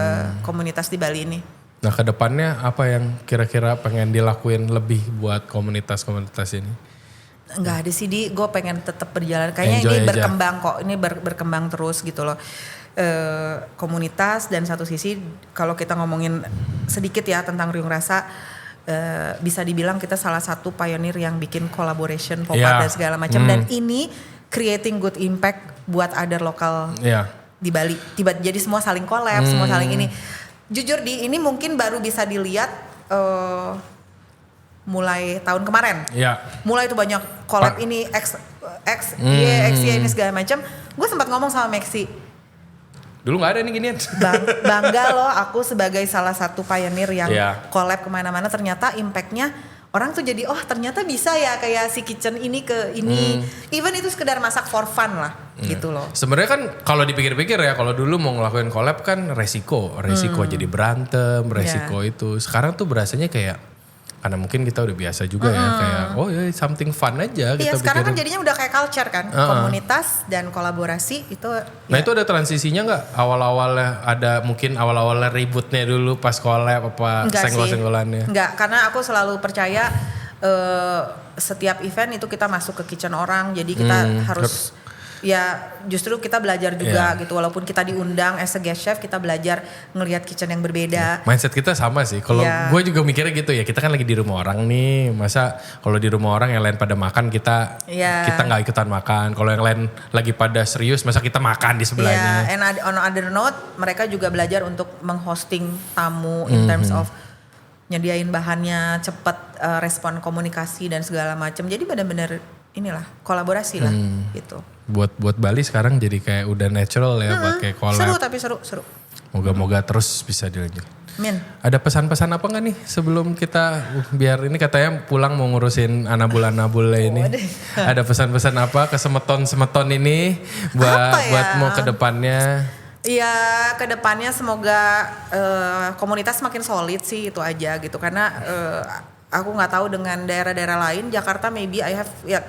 Speaker 2: komunitas di Bali ini.
Speaker 1: Nah ke depannya apa yang kira-kira pengen dilakuin lebih buat komunitas-komunitas ini?
Speaker 2: Enggak ada sih, gue pengen tetap berjalan. Kayaknya
Speaker 1: Enjoy
Speaker 2: ini
Speaker 1: aja.
Speaker 2: berkembang kok, ini berkembang terus gitu loh. Komunitas dan satu sisi kalau kita ngomongin sedikit ya tentang Riung Rasa, bisa dibilang kita salah satu pioneer yang bikin collaboration pop up
Speaker 1: Yeah.
Speaker 2: dan segala macam. Dan ini creating good impact buat other lokal
Speaker 1: Iya.
Speaker 2: di Bali. Jadi semua saling collab, semua saling ini. Jujur ini mungkin baru bisa dilihat mulai tahun kemarin.
Speaker 1: Iya.
Speaker 2: Mulai tuh banyak collab ini X ini segala macam. Gue sempat ngomong sama Maxi,
Speaker 1: Dulu gak ada nih ginian.
Speaker 2: bangga loh aku sebagai salah satu pioneer yang
Speaker 1: Iya.
Speaker 2: collab kemana-mana. Ternyata impactnya orang tuh jadi ternyata bisa ya kayak si kitchen ini ke ini. Even itu sekedar masak for fun lah gitu loh.
Speaker 1: Sebenarnya kan kalau dipikir-pikir ya, kalau dulu mau ngelakuin collab kan resiko jadi berantem, resiko itu. Sekarang tuh berasanya kayak karena mungkin kita udah biasa juga ya, kayak something fun aja
Speaker 2: Iya
Speaker 1: kita
Speaker 2: sekarang kan
Speaker 1: pikirin.
Speaker 2: jadinya udah kayak culture kan, komunitas dan kolaborasi itu.
Speaker 1: Nah itu ada transisinya nggak? Awal-awalnya ada mungkin awal-awalnya ributnya dulu pas collab apa
Speaker 2: Enggak sih.
Speaker 1: senggol-senggolannya?
Speaker 2: Enggak, karena aku selalu percaya setiap event itu kita masuk ke kitchen orang, jadi kita harus ya justru kita belajar juga gitu, walaupun kita diundang as a guest chef, kita belajar ngelihat kitchen yang berbeda.
Speaker 1: Mindset kita sama sih. Kalau
Speaker 2: Iya.
Speaker 1: gue juga mikirnya gitu ya, kita kan lagi di rumah orang nih. Masa kalau di rumah orang yang lain pada makan kita
Speaker 2: Iya.
Speaker 1: kita nggak ikutan makan. Kalau yang lain lagi pada serius, masa kita makan di sebelahnya?
Speaker 2: Yeah, and on other note, mereka juga belajar untuk menghosting tamu in terms of nyediain bahannya cepet, respon komunikasi dan segala macam. Jadi benar-benar inilah kolaborasi lah gitu.
Speaker 1: Buat Bali sekarang jadi kayak udah natural ya pakai
Speaker 2: Seru
Speaker 1: collab.
Speaker 2: tapi seru.
Speaker 1: Moga-moga terus bisa dilanjut.
Speaker 2: Min.
Speaker 1: Ada pesan-pesan apa nggak nih sebelum kita biar ini katanya pulang mau ngurusin anabul ini. Ada pesan-pesan apa ke semeton ini buat
Speaker 2: Apa ya?
Speaker 1: buatmu ke depannya?
Speaker 2: Iya, kedepannya semoga komunitas makin solid sih, itu aja gitu. Karena aku nggak tahu dengan daerah-daerah lain. Jakarta maybe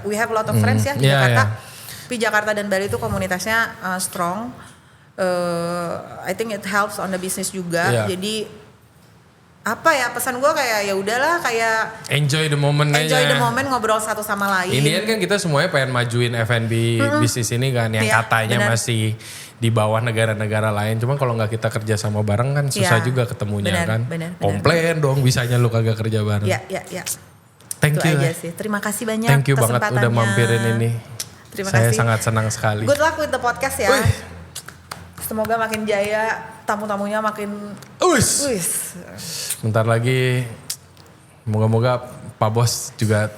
Speaker 2: we have a lot of friends ya di
Speaker 1: Iya,
Speaker 2: Jakarta.
Speaker 1: iya.
Speaker 2: Tapi Jakarta dan Bali itu komunitasnya strong. I think it helps on the business juga.
Speaker 1: Iya.
Speaker 2: Jadi apa ya pesan gue kayak ya udahlah kayak
Speaker 1: Enjoy the moment aja.
Speaker 2: enjoy the moment, ngobrol satu sama lain.
Speaker 1: Ini kan kita semuanya pengen majuin F&B bisnis ini kan yang
Speaker 2: Iya,
Speaker 1: katanya
Speaker 2: benar.
Speaker 1: masih di bawah negara-negara lain. Cuma kalau nggak kita kerja sama bareng kan susah
Speaker 2: Iya,
Speaker 1: juga ketemunya
Speaker 2: benar,
Speaker 1: kan.
Speaker 2: benar.
Speaker 1: Komplain dong bisanya lu kagak kerja bareng.
Speaker 2: Ya.
Speaker 1: Thank
Speaker 2: Itu
Speaker 1: you.
Speaker 2: aja sih. Terima kasih banyak.
Speaker 1: Thank you banget udah
Speaker 2: kesempatannya.
Speaker 1: mampirin ini.
Speaker 2: Terima
Speaker 1: Saya
Speaker 2: kasih.
Speaker 1: sangat senang sekali.
Speaker 2: Good luck with the podcast ya.
Speaker 1: Wih.
Speaker 2: Semoga makin jaya, tamu-tamunya makin
Speaker 1: Us.
Speaker 2: wis.
Speaker 1: Bentar lagi moga-moga Pak Bos juga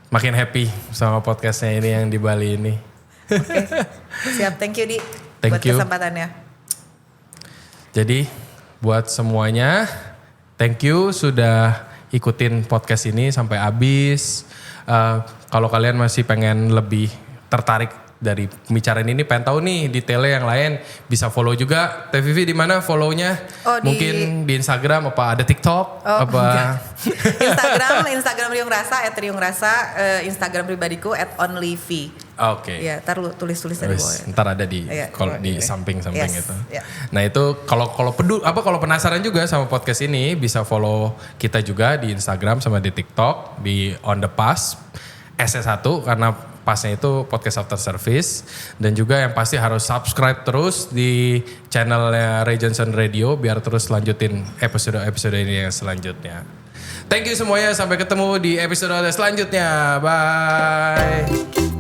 Speaker 1: makin happy sama podcastnya ini yang di Bali ini.
Speaker 2: Oke. Siap, thank you Di.
Speaker 1: Thank
Speaker 2: buat
Speaker 1: you.
Speaker 2: kesempatannya.
Speaker 1: Jadi buat semuanya, thank you sudah ikutin podcast ini sampai habis. Kalau kalian masih pengen lebih tertarik dari pembicaraan ini, pengen tahu nih detailnya yang lain, bisa follow juga. Teh Vivi di mana follow-nya? Mungkin di Instagram apa ada TikTok?
Speaker 2: Instagram Riung Rasa @riungrasa, Instagram pribadiku @onlyv.
Speaker 1: Oke.
Speaker 2: Ya, tulis dari bawah.
Speaker 1: Ntar ada di samping itu. Nah itu kalau penasaran juga sama podcast ini, bisa follow kita juga di Instagram sama di TikTok di On The Pass SS1 karena pasnya itu podcast after service, dan juga yang pasti harus subscribe terus di channelnya Ray Johnson Radio biar terus lanjutin episode ini yang selanjutnya. Thank you semuanya, sampai ketemu di episode selanjutnya. Bye.